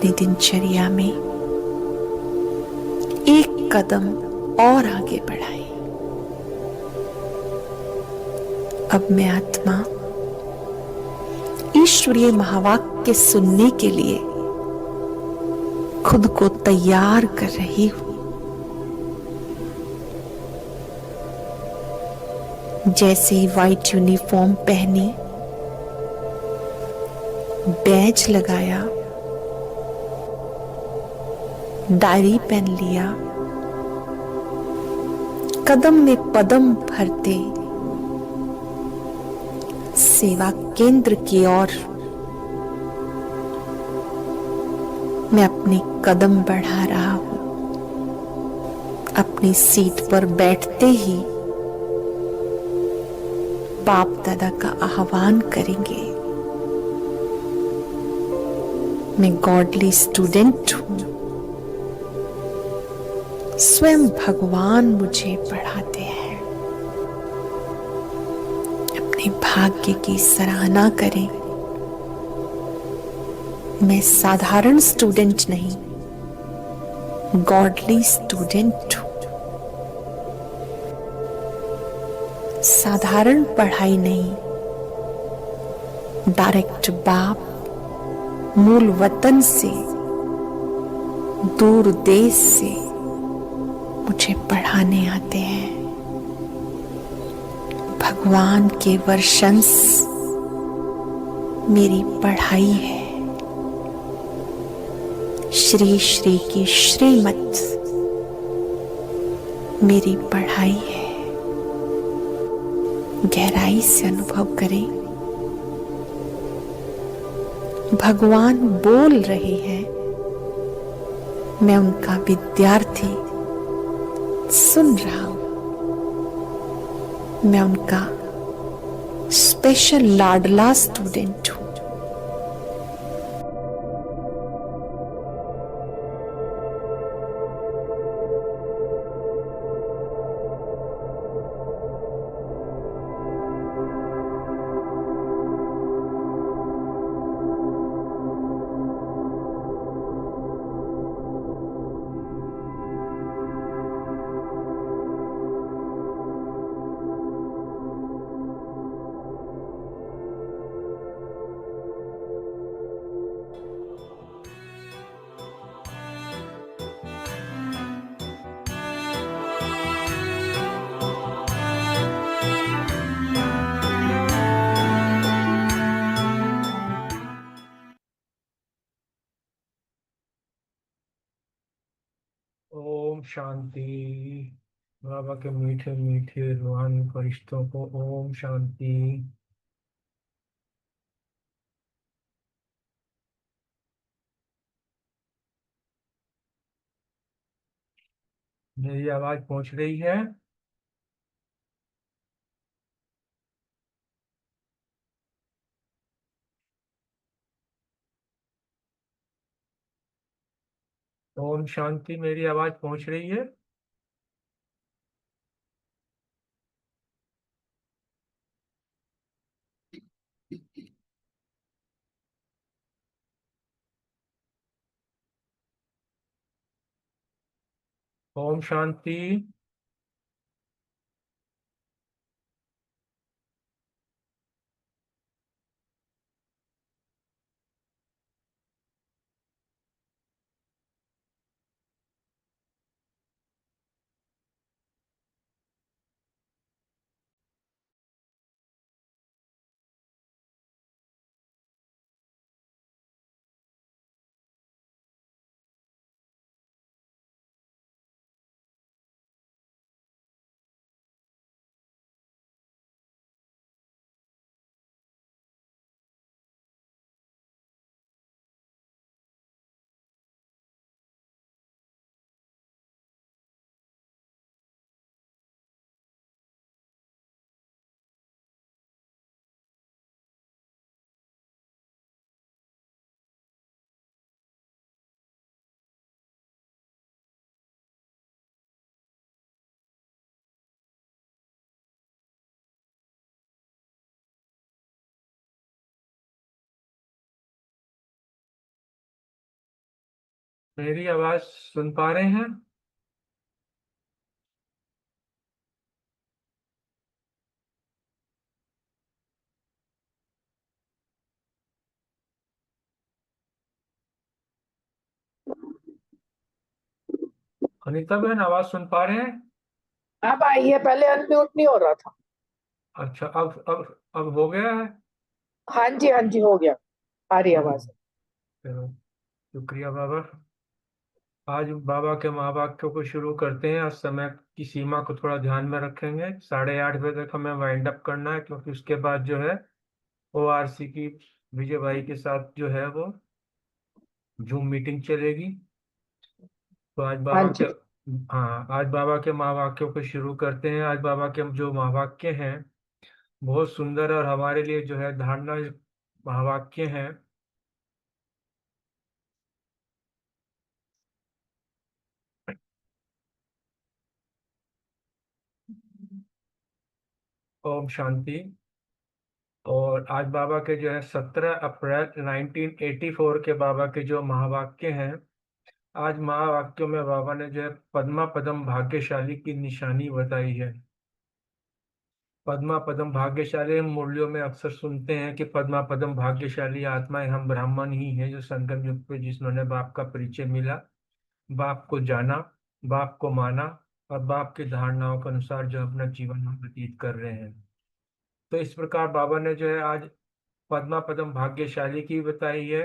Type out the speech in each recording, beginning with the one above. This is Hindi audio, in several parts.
अपनी दिनचर्या में एक कदम और आगे बढ़ाए। अब मैं आत्मा ईश्वरीय महावाक्य सुनने के लिए खुद को तैयार कर रही हूं। जैसे ही व्हाइट यूनिफॉर्म पहनी, बैज लगाया, डायरी पेन लिया, कदम में कदम भरते सेवा केंद्र की ओर मैं अपने कदम बढ़ा रहा हूं। अपनी सीट पर बैठते ही बाप दादा का आह्वान करेंगे। मैं गॉडली स्टूडेंट हूं। स्वयं भगवान मुझे पढ़ाते हैं। अपने भाग्य की सराहना करें। मैं साधारण स्टूडेंट नहीं, गॉडली स्टूडेंट हूं। साधारण पढ़ाई नहीं, डायरेक्ट बाप मूल वतन से, दूर देश से मुझे पढ़ाने आते हैं। भगवान के वर्षंस मेरी पढ़ाई है। श्री श्री की श्रीमत मेरी पढ़ाई है। गहराई से अनुभव करें। भगवान बोल रहे हैं, मैं उनका विद्यार्थी सुन रहा हूं। मैं उनका स्पेशल लाडला स्टूडेंट हूं। ओम शांति। बाबा के मीठे मीठे रूहानी फरिश्तों को ओम शांति। मेरी आवाज पहुंच रही है? ओम शांति, मेरी आवाज पहुंच रही है? ओम शांति। मेरी आवाज सुन पा रहे हैं? अनीता बहन, आवाज सुन पा रहे हैं? अब आई है, पहले अनम्यूट नहीं हो रहा था। अच्छा, अब हो गया है। हाँ जी, हाँ जी, हो गया। आ रही चलो, आवाज। चलो, शुक्रिया बाबा। आज बाबा के महावाक्यों को शुरू करते हैं। आज समय की सीमा को थोड़ा ध्यान में रखेंगे। 8:30 बजे तक हमें वाइंड अप करना है, क्योंकि उसके बाद जो है ओआरसी की विजय भाई के साथ जो है वो जूम मीटिंग चलेगी। तो आज हाँ बाबा के, जी। हाँ, आज बाबा के महावाक्यों को शुरू करते हैं। आज बाबा के जो महावाक्य हैं बहुत सुंदर और हमारे लिए जो है धारणा महावाक्य हैं। ओम शांति। और आज बाबा के जो है 17 अप्रैल 1984 के बाबा के जो महावाक्य हैं। आज महावाक्यों में बाबा ने जो है पद्मा पदम भाग्यशाली की निशानी बताई है। पद्मा पदम भाग्यशाली, हम मुरलियों में अक्सर सुनते हैं कि पद्मा पदम भाग्यशाली आत्माएं हम ब्राह्मण ही हैं, जो संगम युग पे जिन्होंने बाप का परिचय मिला, बाप को जाना, बाप को माना, और बाप की धारणाओं के अनुसार जो अपना जीवन हम व्यतीत कर रहे हैं। तो इस प्रकार बाबा ने जो है आज पद्मा पदम भाग्यशाली की बताई है।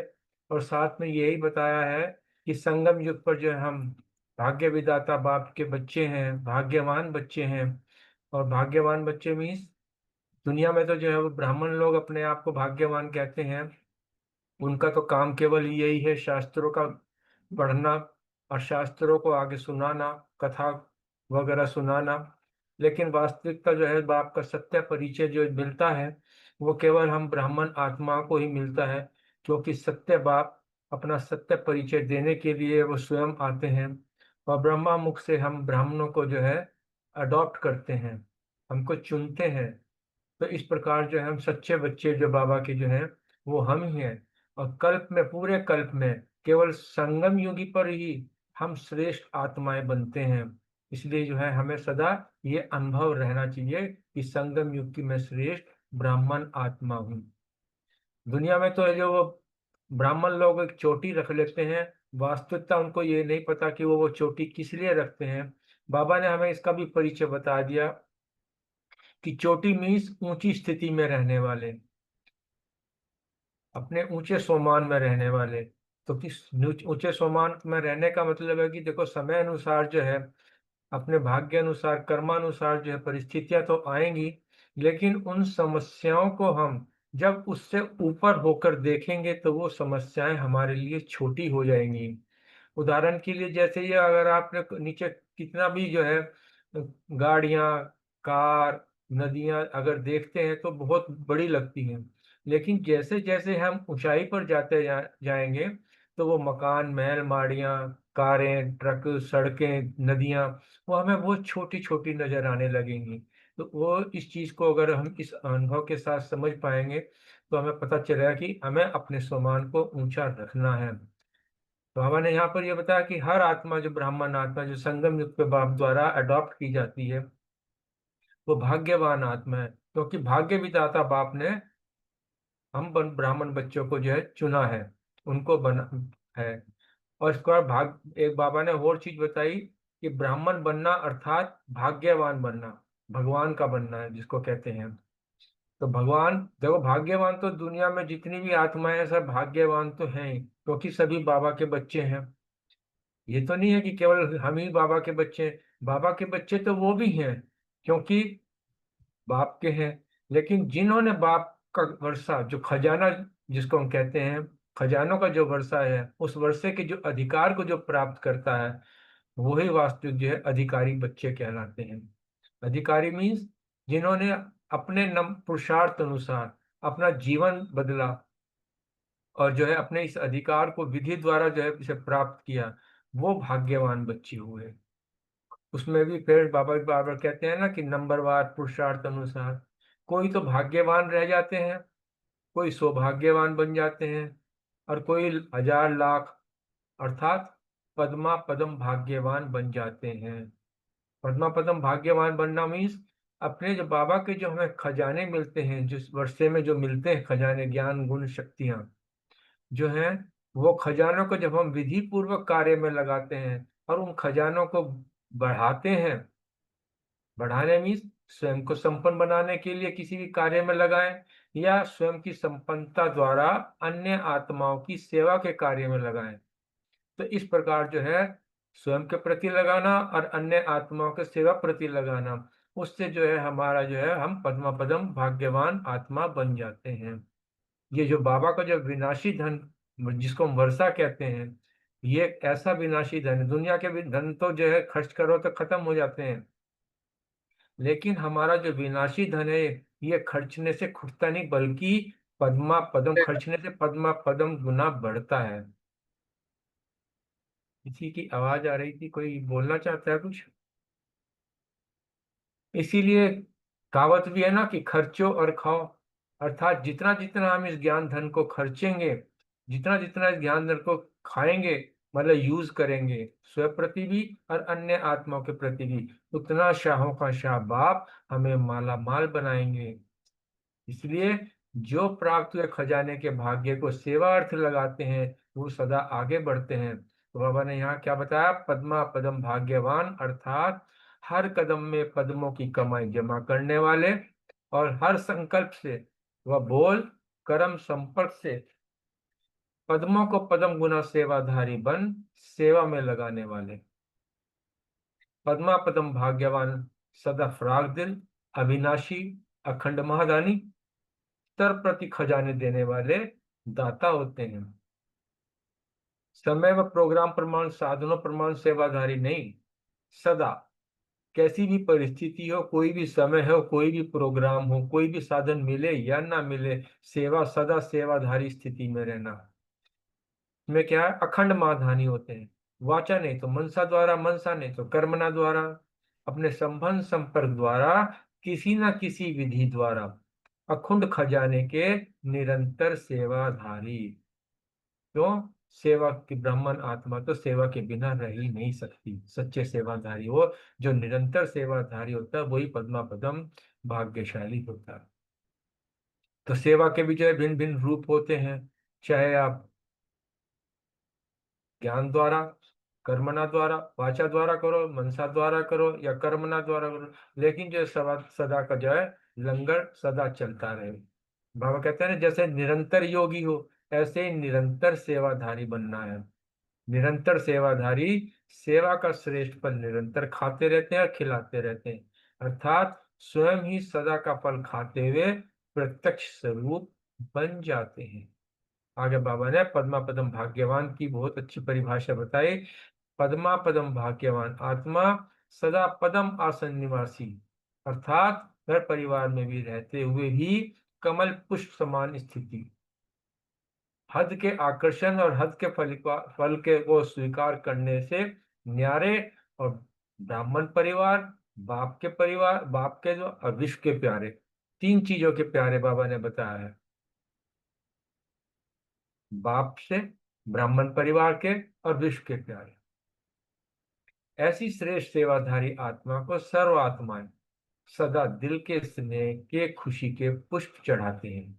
और साथ में यही बताया है कि संगम युग पर जो है हम भाग्य विधाता बाप के बच्चे हैं, भाग्यवान बच्चे हैं। और भाग्यवान बच्चे मीन्स दुनिया में तो जो है वो ब्राह्मण लोग अपने आप को भाग्यवान कहते हैं। उनका तो काम केवल यही है शास्त्रों का पढ़ना और शास्त्रों को आगे सुनाना, कथा वगैरह सुनाना। लेकिन वास्तविकता जो है बाप का सत्य परिचय जो मिलता है वो केवल हम ब्राह्मण आत्मा को ही मिलता है। क्योंकि सत्य बाप अपना सत्य परिचय देने के लिए वो स्वयं आते हैं। और ब्रह्मा मुख से हम ब्राह्मणों को जो है अडॉप्ट करते हैं, हमको चुनते हैं। तो इस प्रकार जो है हम सच्चे बच्चे जो बाबा के जो हैं वो हम ही हैं। और कल्प में, पूरे कल्प में केवल संगम युगी पर ही हम श्रेष्ठ आत्माएं बनते हैं। इसलिए जो है हमें सदा ये अनुभव रहना चाहिए कि संगम युग की मैं श्रेष्ठ ब्राह्मण आत्मा हूँ। दुनिया में तो जो वो ब्राह्मण लोग एक चोटी रख लेते हैं, वास्तविकता उनको ये नहीं पता कि वो चोटी किस लिए रखते हैं। बाबा ने हमें इसका भी परिचय बता दिया कि चोटी मीन्स ऊंची स्थिति में रहने वाले, अपने ऊंचे सोमान में रहने वाले। तो किस ऊंचे सोमान में रहने का मतलब है कि देखो समय अनुसार जो है, अपने भाग्य अनुसार, कर्मानुसार जो है परिस्थितियां तो आएंगी, लेकिन उन समस्याओं को हम जब उससे ऊपर होकर देखेंगे तो वो समस्याएं हमारे लिए छोटी हो जाएंगी। उदाहरण के लिए जैसे ये, अगर आपने नीचे कितना भी जो है गाड़ियां, कार, नदियां अगर देखते हैं तो बहुत बड़ी लगती हैं, लेकिन जैसे जैसे हम ऊंचाई पर जाते जाएंगे तो वो मकान, महल, माड़ियां, कारें, ट्रक, सड़कें, नदियां, वो हमें बहुत छोटी छोटी नजर आने लगेंगी। तो वो इस चीज को अगर हम इस अनुभव के साथ समझ पाएंगे तो हमें पता चलेगा कि हमें अपने सम्मान को ऊंचा रखना है। तो हमने यहाँ पर यह बताया कि हर आत्मा, जो ब्राह्मण आत्मा जो संगम युग के बाप द्वारा अडॉप्ट की जाती है, वो भाग्यवान आत्मा है, क्योंकि भाग्य विधाता बाप ने हम ब्राह्मण बच्चों को जो है चुना है, उनको बना है। और इसके बाद एक बाबा ने और चीज बताई कि ब्राह्मण बनना अर्थात भाग्यवान बनना, भगवान का बनना है जिसको कहते हैं। तो भगवान देखो, भाग्यवान तो दुनिया में जितनी भी आत्माएं हैं सब भाग्यवान तो हैं ही, क्योंकि सभी बाबा के बच्चे हैं। ये तो नहीं है कि केवल हम ही बाबा के बच्चे हैं, बाबा के बच्चे तो वो भी हैं क्योंकि बाप के हैं। लेकिन जिन्होंने बाप का वर्षा, जो खजाना जिसको हम कहते हैं, खजानों का जो वर्षा है, उस वर्षे के जो अधिकार को जो प्राप्त करता है, वही वास्तविक जो है अधिकारी बच्चे कहलाते हैं। अधिकारी मीन्स जिन्होंने अपने नम पुरुषार्थ अनुसार अपना जीवन बदला और जो है अपने इस अधिकार को विधि द्वारा जो है इसे प्राप्त किया, वो भाग्यवान बच्चे हुए। उसमें भी फिर बाबा बाबा कहते हैं ना कि नंबरवार पुरुषार्थ अनुसार कोई तो भाग्यवान रह जाते हैं, कोई सौभाग्यवान बन जाते हैं, और कोई हजार लाख अर्थात पद्मा पदम भाग्यवान बन जाते हैं। पद्मा पदम भाग्यवान बनना मीन्स अपने जो बाबा के जो हमें खजाने मिलते हैं, जिस वर्षे में जो मिलते हैं खजाने, ज्ञान, गुण, शक्तियां जो हैं, वो खजानों को जब हम विधि पूर्वक कार्य में लगाते हैं और उन खजानों को बढ़ाते हैं, बढ़ाने मीन्स स्वयं को संपन्न बनाने के लिए किसी भी कार्य में लगाएं, या स्वयं की संपन्नता द्वारा अन्य आत्माओं की सेवा के कार्य में लगाएं। तो इस प्रकार जो है स्वयं के प्रति लगाना और अन्य आत्माओं के सेवा प्रति लगाना, उससे जो है हमारा जो है हम पद्मा पदम भाग्यवान आत्मा बन जाते हैं। ये जो बाबा का जो विनाशी धन, जिसको हम वर्षा कहते हैं, ये एक ऐसा विनाशी धन है। दुनिया के भी धन तो जो है खर्च करो तो खत्म हो जाते हैं, लेकिन हमारा जो विनाशी धन है, ये खर्चने से खुटता नहीं, बल्कि पद्मा पदम खर्चने से पद्मा पदम गुना बढ़ता है। किसी की आवाज आ रही थी, कोई बोलना चाहता है कुछ? इसीलिए कहावत भी है ना कि खर्चो और खाओ, अर्थात जितना जितना हम इस ज्ञान धन को खर्चेंगे, जितना जितना इस ज्ञान धन को खाएंगे, मतलब यूज करेंगे स्वयं प्रति भी और अन्य आत्माओं के प्रति भी, उतना शाहों का शाह बाप हमें माला माल बनाएंगे। इसलिए जो प्राप्त हुए खजाने के भाग्य को सेवा अर्थ लगाते हैं, वो सदा आगे बढ़ते हैं। तो बाबा ने यहाँ क्या बताया? पद्मा पदम भाग्यवान अर्थात हर कदम में पद्मों की कमाई जमा करने वाले, और हर संकल्प से वह बोल, कर्म, संपर्क से पद्मों को पद्म गुना सेवाधारी बन सेवा में लगाने वाले। पद्मा पदम भाग्यवान सदा फराग दिल, अविनाशी, अखंड महादानी, तर प्रति खजाने देने वाले दाता होते हैं। समय व प्रोग्राम प्रमाण, साधनों प्रमाण सेवाधारी नहीं, सदा कैसी भी परिस्थिति हो, कोई भी समय हो, कोई भी प्रोग्राम हो, कोई भी साधन मिले या ना मिले, सेवा सदा सेवाधारी स्थिति में रहना। में क्या है? अखंड माधानी होते हैं, वाचा नहीं तो मनसा द्वारा, मनसा नहीं तो कर्मना द्वारा, अपने संबंध संपर्क द्वारा, किसी ना किसी विधि द्वारा अखंड खजाने के निरंतर सेवाधारी। क्यों? सेवा की ब्राह्मण आत्मा तो सेवा के बिना रह ही नहीं सकती। सच्चे सेवाधारी हो, जो निरंतर सेवाधारी होता है, वही पद्मा पदम भाग्यशाली होता है। तो सेवा के भी जो है भिन्न भिन्न रूप होते हैं, चाहे आप ज्ञान द्वारा, कर्मणा द्वारा, वाचा द्वारा करो, मनसा द्वारा करो या कर्मणा द्वारा करो, लेकिन जो सदा सदा का जो है लंगर सदा चलता रहे। बाबा कहते हैं ना, जैसे निरंतर योगी हो, ऐसे ही निरंतर सेवाधारी बनना है। निरंतर सेवाधारी सेवा का श्रेष्ठ फल निरंतर खाते रहते हैं और खिलाते रहते हैं, अर्थात स्वयं ही सदा का फल खाते हुए प्रत्यक्ष स्वरूप बन जाते हैं। आगे बाबा ने पद्मा पदम भाग्यवान की बहुत अच्छी परिभाषा बताई। पद्मा पदम भाग्यवान आत्मा सदा पदम आसन निवासी, अर्थात घर परिवार में भी रहते हुए भी कमल पुष्प समान स्थिति, हद के आकर्षण और हद के फल के को स्वीकार करने से न्यारे और ब्राह्मण परिवार, बाप के जो और विश्व के प्यारे, तीन चीजों के प्यारे बाबा ने बताया है। बाप से, ब्राह्मण परिवार के और विश्व के प्यारे। ऐसी श्रेष्ठ सेवाधारी आत्मा को सर्व आत्माएं सदा दिल के स्नेह के खुशी के पुष्प चढ़ाते हैं।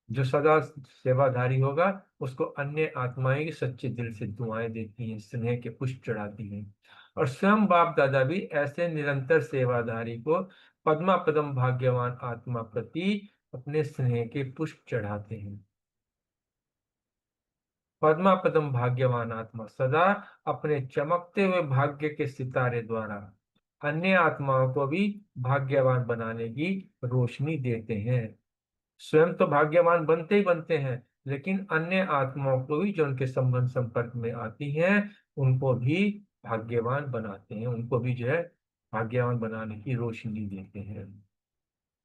जो सदा सेवाधारी होगा उसको अन्य आत्माएं की सच्चे दिल से दुआएं देती हैं, स्नेह के पुष्प चढ़ाती हैं। और स्वयं बाप दादा भी ऐसे निरंतर सेवाधारी को पद्मा पदम भाग्यवान आत्मा प्रति अपने स्नेह के पुष्प चढ़ाते हैं। पद्मा पदम भाग्यवान आत्मा सदा अपने चमकते हुए भाग्य के सितारे द्वारा अन्य आत्माओं को भी भाग्यवान बनाने की रोशनी देते हैं। स्वयं तो भाग्यवान बनते ही बनते हैं, लेकिन अन्य आत्माओं को भी जो उनके संबंध संपर्क में आती हैं उनको भी भाग्यवान बनाते हैं, उनको भी जो है भाग्यवान बनाने की रोशनी देते हैं।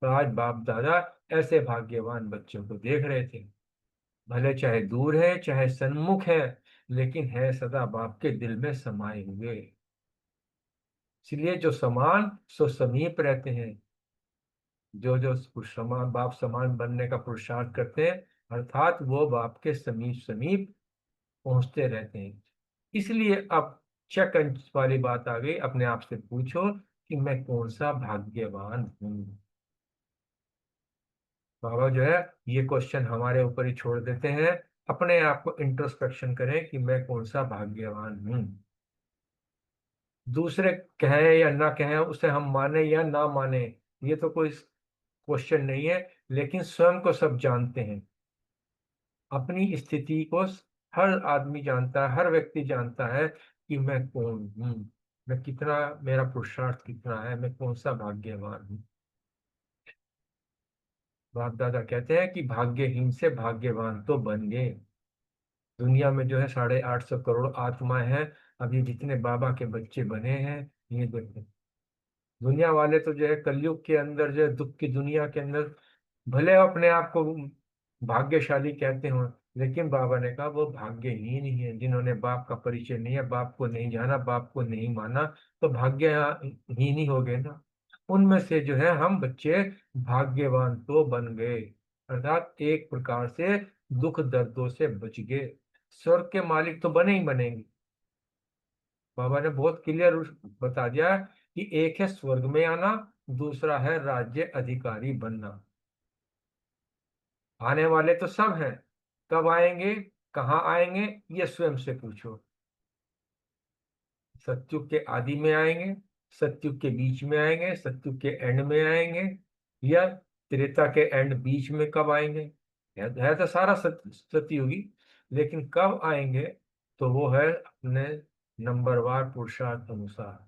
तो आज बाप दादा ऐसे भाग्यवान बच्चों को देख रहे थे, भले चाहे दूर है चाहे सन्मुख है, लेकिन है सदा बाप के दिल में समाये हुए। इसलिए जो समान सो समीप रहते हैं, जो जो समान बाप समान बनने का पुरुषार्थ करते हैं, अर्थात वो बाप के समीप समीप पहुंचते रहते हैं। इसलिए अब चेक वाली बात आ गई, अपने आप से पूछो कि मैं कौन सा भाग्यवान हूँ। बाबा जो है ये क्वेश्चन हमारे ऊपर ही छोड़ देते हैं, अपने आप को इंट्रोस्पेक्शन करें कि मैं कौन सा भाग्यवान हूँ। दूसरे कहें या ना कहें, उसे हम माने या ना माने, ये तो कोई क्वेश्चन नहीं है, लेकिन स्वयं को सब जानते हैं। अपनी स्थिति को हर आदमी जानता है, हर व्यक्ति जानता है कि मैं कौन हूँ, मैं कितना, मेरा पुरुषार्थ कितना है, मैं कौन सा भाग्यवान हूँ। बाप दादा कहते हैं कि भाग्यहीन से भाग्यवान तो बन गए। दुनिया में जो है 850 करोड़ आत्माएं हैं, अभी जितने बाबा के बच्चे बने हैं ये देखो। दुनिया वाले तो जो है कलयुग के अंदर जो है दुख की दुनिया के अंदर भले अपने आप को भाग्यशाली कहते हो, लेकिन बाबा ने कहा वो भाग्यहीन ही है। जिन्होंने बाप का परिचय नहीं है, बाप को नहीं जाना, बाप को नहीं माना, तो भाग्यहीन ही हो गए ना। उनमें से जो है हम बच्चे भाग्यवान तो बन गए, अर्थात एक प्रकार से दुख दर्दों से बच गए। स्वर्ग के मालिक तो बने ही बनेंगे। बाबा ने बहुत क्लियर बता दिया कि एक है स्वर्ग में आना, दूसरा है राज्य अधिकारी बनना। आने वाले तो सब हैं, कब आएंगे, कहाँ आएंगे, ये स्वयं से पूछो। सत्युग के आदि में आएंगे, सत्युग के बीच में आएंगे, सत्युग के एंड में आएंगे, या त्रेता के एंड बीच में कब आएंगे। है तो सारा सत्युगी, लेकिन कब आएंगे तो वो है अपने नंबरवार पुरुषार्थ अनुसार।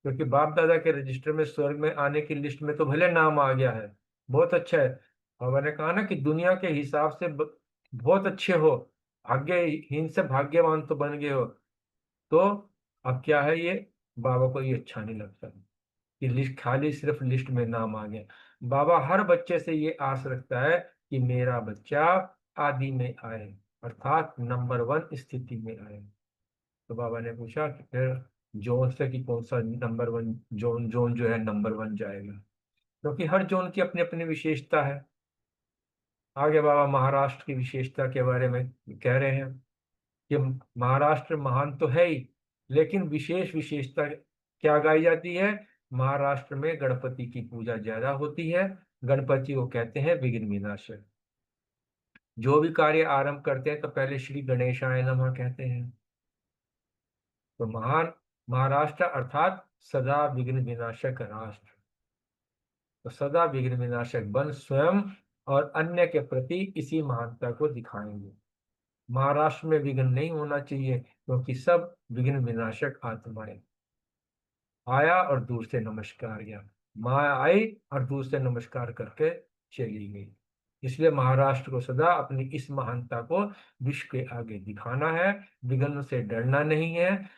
क्योंकि बाप दादा के रजिस्टर में स्वर्ग में आने की लिस्ट में तो भले नाम आ गया है, बहुत अच्छा है, और मैंने कहा ना कि दुनिया के हिसाब से बहुत अच्छे हो, भाग्यहीन से भाग्यवान तो बन गए हो। तो अब क्या है, ये बाबा को ये अच्छा नहीं लगता कि लिस्ट खाली सिर्फ लिस्ट में नाम आ गया। बाबा हर बच्चे से ये आस रखता है कि मेरा बच्चा आदि में आए, अर्थात नंबर वन स्थिति में आए। तो बाबा ने पूछा कि फिर जोन से कि कौन सा नंबर वन जोन जोन जो है नंबर वन जाएगा, क्योंकि हर जोन की अपनी अपनी विशेषता है। आगे बाबा महाराष्ट्र की विशेषता के बारे में कह रहे हैं कि महाराष्ट्र महान तो है ही, लेकिन विशेष विशेषता क्या गाई जाती है। महाराष्ट्र में गणपति की पूजा ज्यादा होती है। गणपति को कहते हैं विघ्न विनाशक। जो भी कार्य आरंभ करते हैं तो पहले श्री गणेशाय नमः कहते हैं। तो महान महाराष्ट्र अर्थात सदा विघ्न विनाशक राष्ट्र। तो सदा विघ्न विनाशक बन स्वयं और अन्य के प्रति इसी महानता को दिखाएंगे। महाराष्ट्र में विघ्न नहीं होना चाहिए, क्योंकि सब विघ्न विनाशक आत्माएं। आया और दूर से नमस्कार किया, माँ आई और दूर से नमस्कार करके चली गई। इसलिए महाराष्ट्र को सदा अपनी इस महानता को विश्व के आगे दिखाना है। विघ्न से डरना नहीं है,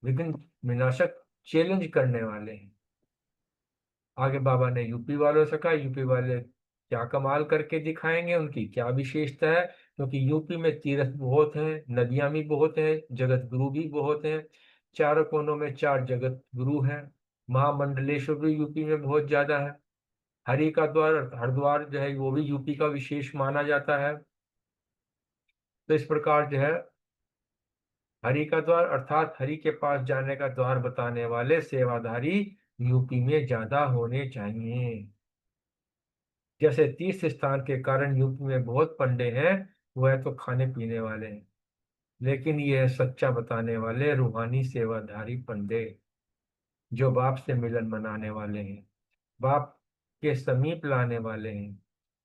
विघ्न विनाशक चैलेंज करने वाले हैं। आगे बाबा ने यूपी वालों से कहा, यूपी वाले क्या कमाल करके दिखाएंगे, उनकी क्या विशेषता है। क्योंकि यूपी में तीर्थ बहुत हैं, नदियां भी बहुत हैं, जगत गुरु भी बहुत हैं। चारों कोनों में 4 जगत गुरु हैं। महामंडलेश्वर भी यूपी में बहुत ज्यादा है। हरि का द्वार, हरिद्वार जो है वो भी यूपी का विशेष माना जाता है। तो इस प्रकार जो है हरि का द्वार अर्थात हरि के पास जाने का द्वार बताने वाले सेवाधारी यूपी में ज्यादा होने चाहिए। जैसे तीर्थ स्थान के कारण यूपी में बहुत पंडे हैं, वह तो खाने पीने वाले हैं, लेकिन ये है सच्चा बताने वाले रूहानी सेवाधारी पंडे, जो बाप से मिलन मनाने वाले हैं, बाप के समीप लाने वाले हैं।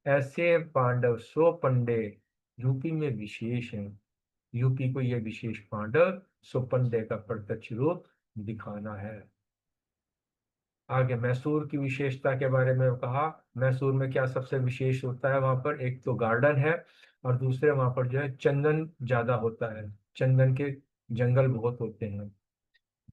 ऐसे पांडव 100 पंडे यूपी में विशेष हैं। यूपी को यह विशेष पांडव 100 पंडे का प्रत्यक्ष रूप दिखाना है। आगे मैसूर की विशेषता के बारे में कहा। मैसूर में क्या सबसे विशेष होता है, वहां पर एक तो गार्डन है और दूसरे वहां पर जो है चंदन ज्यादा होता है, चंदन के जंगल बहुत होते हैं।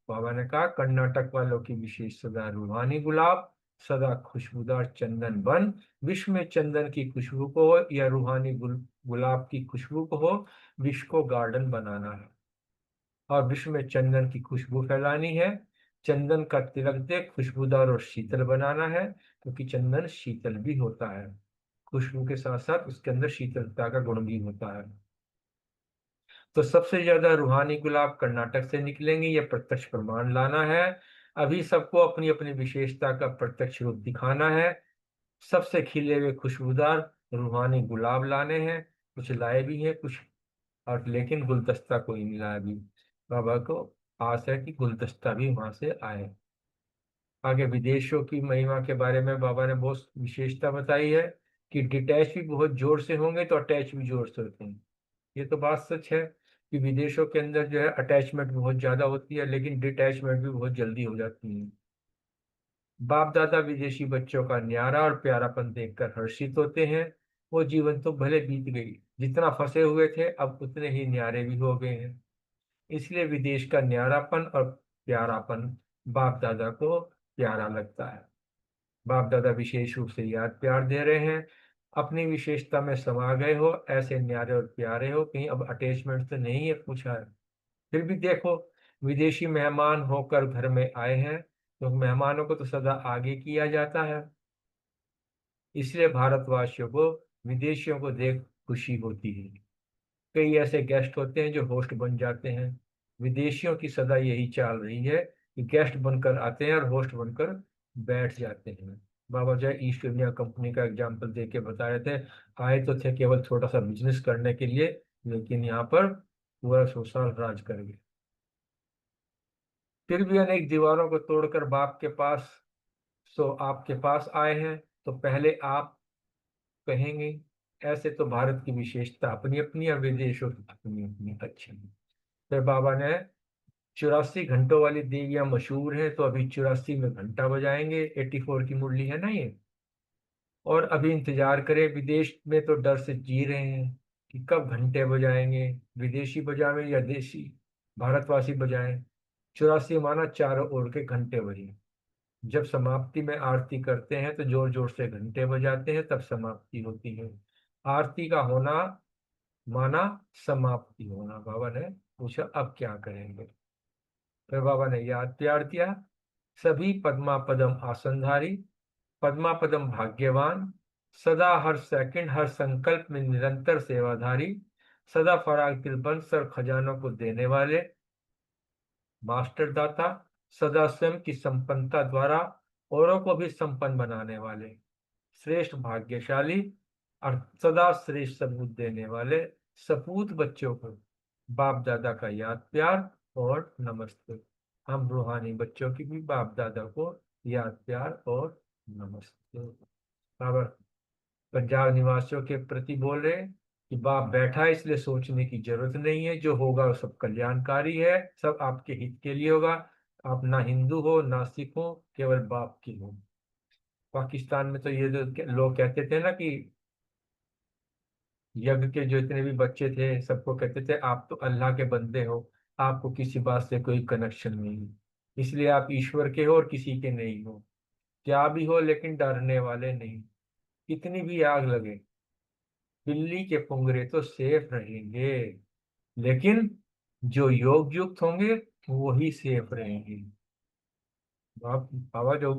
बाबा ने कहा कर्नाटक वालों की विशेष सदा रूहानी गुलाब, सदा खुशबूदार चंदन बन। विश्व में चंदन की खुशबू को हो या रूहानी गुलाब की खुशबू को हो, विश्व को गार्डन बनाना है और विश्व में चंदन की खुशबू फैलानी है। चंदन का तिलक दे खुशबूदार और शीतल बनाना है, क्योंकि चंदन शीतल भी होता है। खुशबू के साथ साथ उसके अंदर शीतलता का गुण भी होता है। तो सबसे ज्यादा रूहानी गुलाब कर्नाटक से निकलेंगे, यह प्रत्यक्ष प्रमाण लाना है। अभी सबको अपनी अपनी विशेषता का प्रत्यक्ष रूप दिखाना है। सबसे खिले हुए खुशबूदार रूहानी गुलाब लाने हैं। कुछ लाए भी हैं कुछ, और लेकिन गुलदस्ता कोई नहीं लाया भी। बाबा को आस है कि गुलदस्ता भी वहां से आए। आगे विदेशों की महिमा के बारे में बाबा ने बहुत विशेषता बताई है कि डिटैच भी बहुत जोर से होंगे तो अटैच भी जोर से होते हैं। ये तो बात सच है कि विदेशों के अंदर जो है अटैचमेंट बहुत ज्यादा होती है, लेकिन डिटैचमेंट भी बहुत जल्दी हो जाती है। बाप दादा विदेशी बच्चों का न्यारा और प्यारापन देखकर हर्षित होते हैं। वो जीवन तो भले बीत गई, जितना फंसे हुए थे अब उतने ही न्यारे भी हो गए हैं। इसलिए विदेश का न्यारापन और प्यारापन बाप दादा को प्यारा लगता है। बाप दादा विशेष रूप से याद प्यार दे रहे हैं। अपनी विशेषता में समा गए हो, ऐसे न्यारे और प्यारे हो, कहीं अब अटैचमेंट तो नहीं है पूछा है। फिर भी देखो, विदेशी मेहमान होकर घर में आए हैं, तो मेहमानों को तो सदा आगे किया जाता है। इसलिए भारतवासियों को विदेशियों को देख खुशी होती है। कई ऐसे गेस्ट होते हैं जो होस्ट बन जाते हैं। विदेशियों की सदा यही चाल रही है कि गेस्ट बनकर आते हैं और होस्ट बनकर बैठ जाते हैं। बाबा जय ईस्ट इंडिया कंपनी का एग्जाम्पल दे के बता रहे थे। आए तो थे केवल छोटा सा बिजनेस करने के लिए, लेकिन यहाँ पर पूरा 100 साल राज कर गए। फिर भी अनेक दीवारों को तोड़कर बाप के पास, सो आपके पास आए हैं, तो पहले आप कहेंगे। ऐसे तो भारत की विशेषता अपनी अपनी और विदेशों की अपनी अपनी अच्छी है। फिर बाबा ने 84 घंटों वाली देवियां मशहूर हैं, तो अभी 84 में घंटा बजाएंगे। 84 की मुरली है ना ये। और अभी इंतजार करें, विदेश में तो डर से जी रहे हैं कि कब घंटे बजाएंगे, विदेशी बजावे या देशी भारतवासी बजाएं। 84 माना चारों ओर के घंटे बजे। जब समाप्ति में आरती करते हैं तो जोर जोर से घंटे बजाते हैं, तब समाप्ति होती है। आरती का होना माना समाप्ति होना। बाबा ने पूछा अब क्या करेंगे। फिर बाबा ने याद प्यार दिया। सभी पद्मा पदम आसनधारी, पद्मा पदम भाग्यवान, सदा हर सेकंड हर संकल्प में निरंतर सेवाधारी, सदा फराग दिल बन सर खजानों को देने वाले, मास्टर दाता, सदा स्वयं की संपन्नता द्वारा औरों को भी संपन्न बनाने वाले, श्रेष्ठ भाग्यशाली और सदा श्रेष्ठ सबूत देने वाले सपूत बच्चों को बाप दादा का याद प्यार और नमस्ते। हम रूहानी बच्चों की भी बाप दादा को याद प्यार और नमस्ते। बाबा पंजाब निवासियों के प्रति बोल रहे हैं कि बाप बैठा है इसलिए सोचने की जरूरत नहीं है, जो होगा वो सब कल्याणकारी है, सब आपके हित के लिए होगा। आप ना हिंदू हो ना सिख हो, केवल बाप की हो। पाकिस्तान में तो ये जो लोग कहते थे ना कि यज्ञ के जो इतने भी बच्चे थे सबको कहते थे आप तो अल्लाह के बंदे हो, आपको किसी बात से कोई कनेक्शन नहीं, इसलिए आप ईश्वर के हो और किसी के नहीं हो। क्या भी हो लेकिन डरने वाले नहीं, कितनी भी आग लगे बिल्ली के पुंगरे तो सेफ रहेंगे, लेकिन जो योग युक्त होंगे वही सेफ रहेंगे। बाबा जो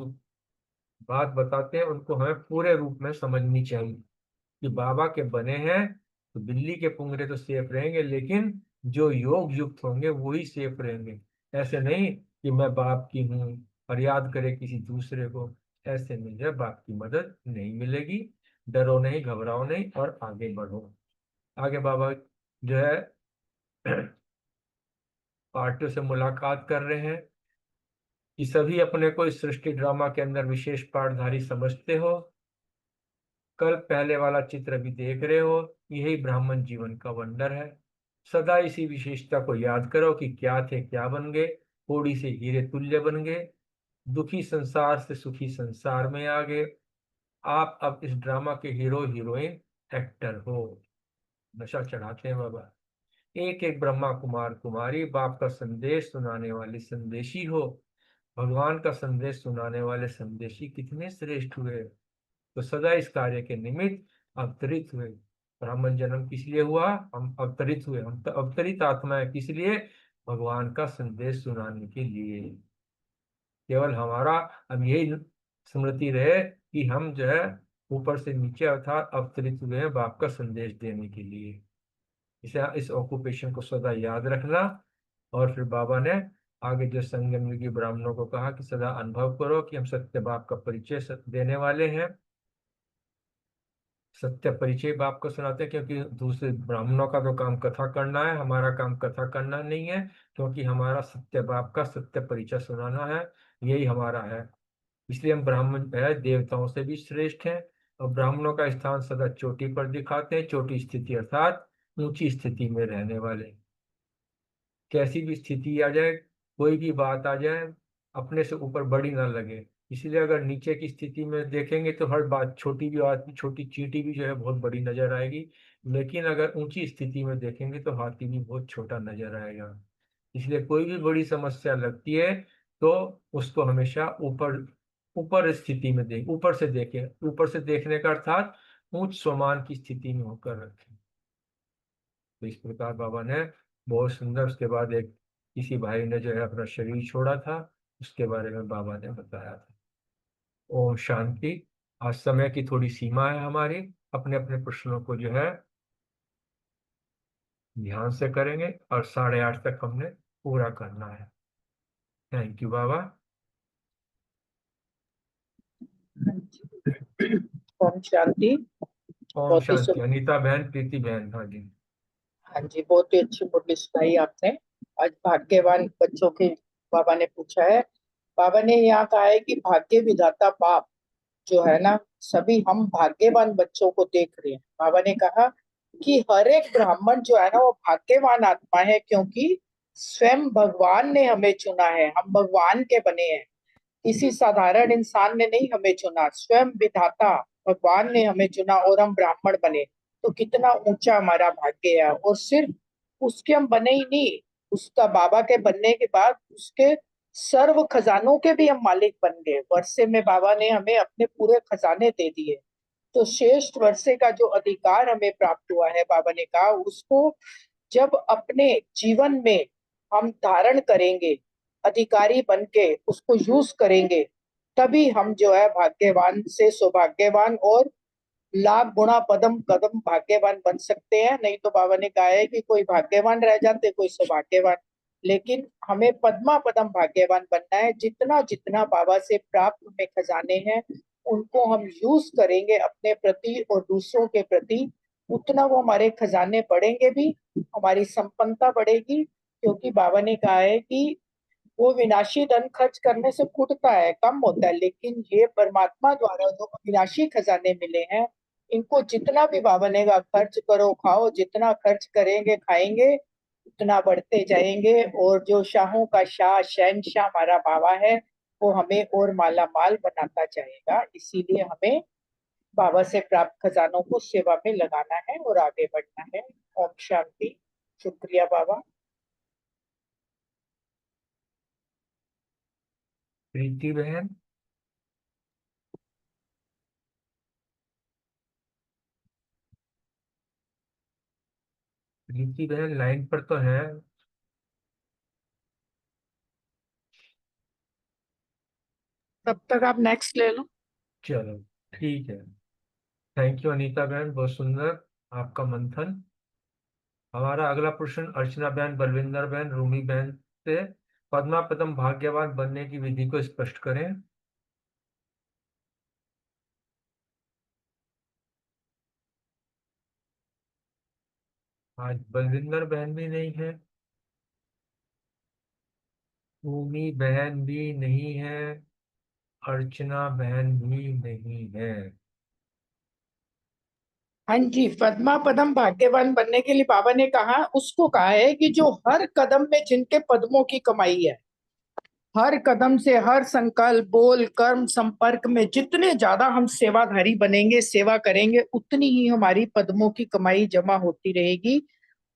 बात बताते हैं उनको हमें पूरे रूप में समझनी चाहिए कि बाबा के बने हैं तो बिल्ली के पुंगरे तो सेफ रहेंगे, लेकिन जो योग युक्त होंगे वही सेफ रहेंगे। ऐसे नहीं कि मैं बाप की हूँ और याद करे किसी दूसरे को, ऐसे में जो है बाप की मदद नहीं मिलेगी। डरो नहीं, घबराओ नहीं और आगे बढ़ो। आगे बाबा जो है पार्टियों से मुलाकात कर रहे हैं कि सभी अपने को इस सृष्टि ड्रामा के अंदर विशेष पाठधारी समझते हो, कल पहले वाला चित्र भी देख रहे हो, यही ब्राह्मण जीवन का वंडर है। सदा इसी विशेषता को याद करो कि क्या थे क्या बन गए, थोड़ी से हीरे तुल्य बन गए, दुखी संसार से सुखी संसार में आ गए। आप अब इस ड्रामा के हीरो हीरोइन एक्टर हो। नशा चढ़ाते हैं बाबा। एक एक ब्रह्मा कुमार कुमारी बाप का संदेश सुनाने वाली संदेशी हो। भगवान का संदेश सुनाने वाले संदेशी कितने श्रेष्ठ हुए, तो सदा इस कार्य के निमित्त अवतरित हुए। ब्राह्मण जन्म किस लिए हुआ? हम अवतरित हुए, हम तो अवतरित आत्मा है, किस लिए? भगवान का संदेश सुनाने के लिए। केवल हमारा अब यही स्मृति रहे कि हम जो है ऊपर से नीचे अर्थात अवतरित हुए हैं बाप का संदेश देने के लिए। इसे इस ऑक्यूपेशन को सदा याद रखना। और फिर बाबा ने आगे जो संगम युगी ब्राह्मणों को कहा कि सदा अनुभव करो कि हम सत्य बाप का परिचय देने वाले हैं। सत्य परिचय बाप को सुनाते हैं क्योंकि दूसरे ब्राह्मणों का तो काम कथा करना है, हमारा काम कथा करना नहीं है, क्योंकि हमारा सत्य बाप का सत्य परिचय सुनाना है, यही हमारा है। इसलिए हम ब्राह्मण है देवताओं से भी श्रेष्ठ हैं। और ब्राह्मणों का स्थान सदा चोटी पर दिखाते हैं, चोटी स्थिति अर्थात ऊंची स्थिति में रहने वाले। कैसी भी स्थिति आ जाए, कोई भी बात आ जाए, अपने से ऊपर बड़ी ना लगे। इसलिए अगर नीचे की स्थिति में देखेंगे तो हर बात छोटी भी, बात छोटी चींटी भी जो है बहुत बड़ी नजर आएगी, लेकिन अगर ऊंची स्थिति में देखेंगे तो हाथी भी बहुत छोटा नजर आएगा। इसलिए कोई भी बड़ी समस्या लगती है तो उसको हमेशा ऊपर ऊपर स्थिति में देख, ऊपर से देखें। ऊपर से देखने का अर्थात ऊंच स्वमान की स्थिति में होकर रखें। तो इस प्रकार बाबा ने बहुत सुंदर, उसके बाद एक किसी भाई ने जो है अपना शरीर छोड़ा था, उसके बारे में बाबा ने बताया था। ओम शांति। आज समय की थोड़ी सीमा है हमारी, अपने अपने प्रश्नों को जो है ध्यान से करेंगे और 8:30 तक हमने पूरा करना है। थैंक यू बाबा। ओम शांति। ओम बहुत ही शांति। सुंदर। अनीता बहन, प्रीति बहन, हाँ जी। हाँ जी, बहुत ही अच्छी मुरली सुनाई आपने। आज भाग्यवान बच्चों के बाबा ने पूछा है। बाबा ने यहाँ कहा है कि भाग्य विधाता बाप जो है ना, सभी हम भाग्यवान बच्चों को देख रहे हैं। बाबा ने कहा कि हर एक ब्राह्मण जो है ना वो भाग्यवान आत्मा है, क्योंकि स्वयं भगवान ने हमें चुना है, हम भगवान के बने हैं। किसी साधारण इंसान ने नहीं हमें चुना, स्वयं विधाता भगवान ने हमें चुना और हम ब्राह्मण बने। तो कितना ऊंचा हमारा भाग्य है। और सिर्फ उसके हम बने ही नहीं, उसका बाबा के बनने के बाद उसके सर्व खजानों के भी हम मालिक बन गए। वर्षे में बाबा ने हमें अपने पूरे खजाने दे दिए। तो श्रेष्ठ वर्षे का जो अधिकार हमें प्राप्त हुआ है, बाबा ने कहा उसको जब अपने जीवन में हम धारण करेंगे, अधिकारी बन के उसको यूज करेंगे, तभी हम जो है भाग्यवान से सौभाग्यवान और लाख गुणा पदम कदम भाग्यवान बन सकते हैं। नहीं तो बाबा ने कहा है कि कोई भाग्यवान रह जाते, कोई सौभाग्यवान। लेकिन हमें पद्मा पदम भाग्यवान बनना है। जितना जितना बाबा से प्राप्त हमें खजाने हैं उनको हम यूज करेंगे अपने प्रति और दूसरों के प्रति, उतना वो हमारे खजाने बढ़ेंगे भी, हमारी संपन्नता बढ़ेगी। क्योंकि बाबा ने कहा है कि वो विनाशी धन खर्च करने से फूटता है, कम होता है, लेकिन ये परमात्मा द्वारा जो अविनाशी खजाने मिले हैं इनको जितना भी बाबा ने कहा खर्च करो खाओ, जितना खर्च करेंगे खाएंगे उतना बढ़ते जाएंगे, और जो शाहों का शाह शहनशाह हमारा बाबा है वो हमें और माला माल बनाता जाएगा। इसीलिए हमें बाबा से प्राप्त खजानों को सेवा में लगाना है और आगे बढ़ना है। ओम शांति। शुक्रिया बाबा। प्रीति बहन। प्रीति बहन लाइन पर तो है। तब तक आप नेक्स्ट ले लो। चलो ठीक है। थैंक यू अनीता बहन, बहुत सुंदर आपका मंथन। हमारा अगला प्रश्न अर्चना बहन, बलविंदर बहन, रूमी बहन से, पद्मा पदम भाग्यवान बनने की विधि को स्पष्ट करें। आज बलविंदर बहन भी नहीं है, रूमी बहन भी नहीं है, अर्चना बहन भी नहीं है। हाँ जी, पद्मा पदम भाग्यवान बनने के लिए बाबा ने कहा, उसको कहा है कि जो हर कदम में जिनके पद्मों की कमाई है, हर कदम से हर संकल्प बोल कर्म संपर्क में जितने ज्यादा हम सेवाधारी बनेंगे सेवा करेंगे उतनी ही हमारी पद्मों की कमाई जमा होती रहेगी।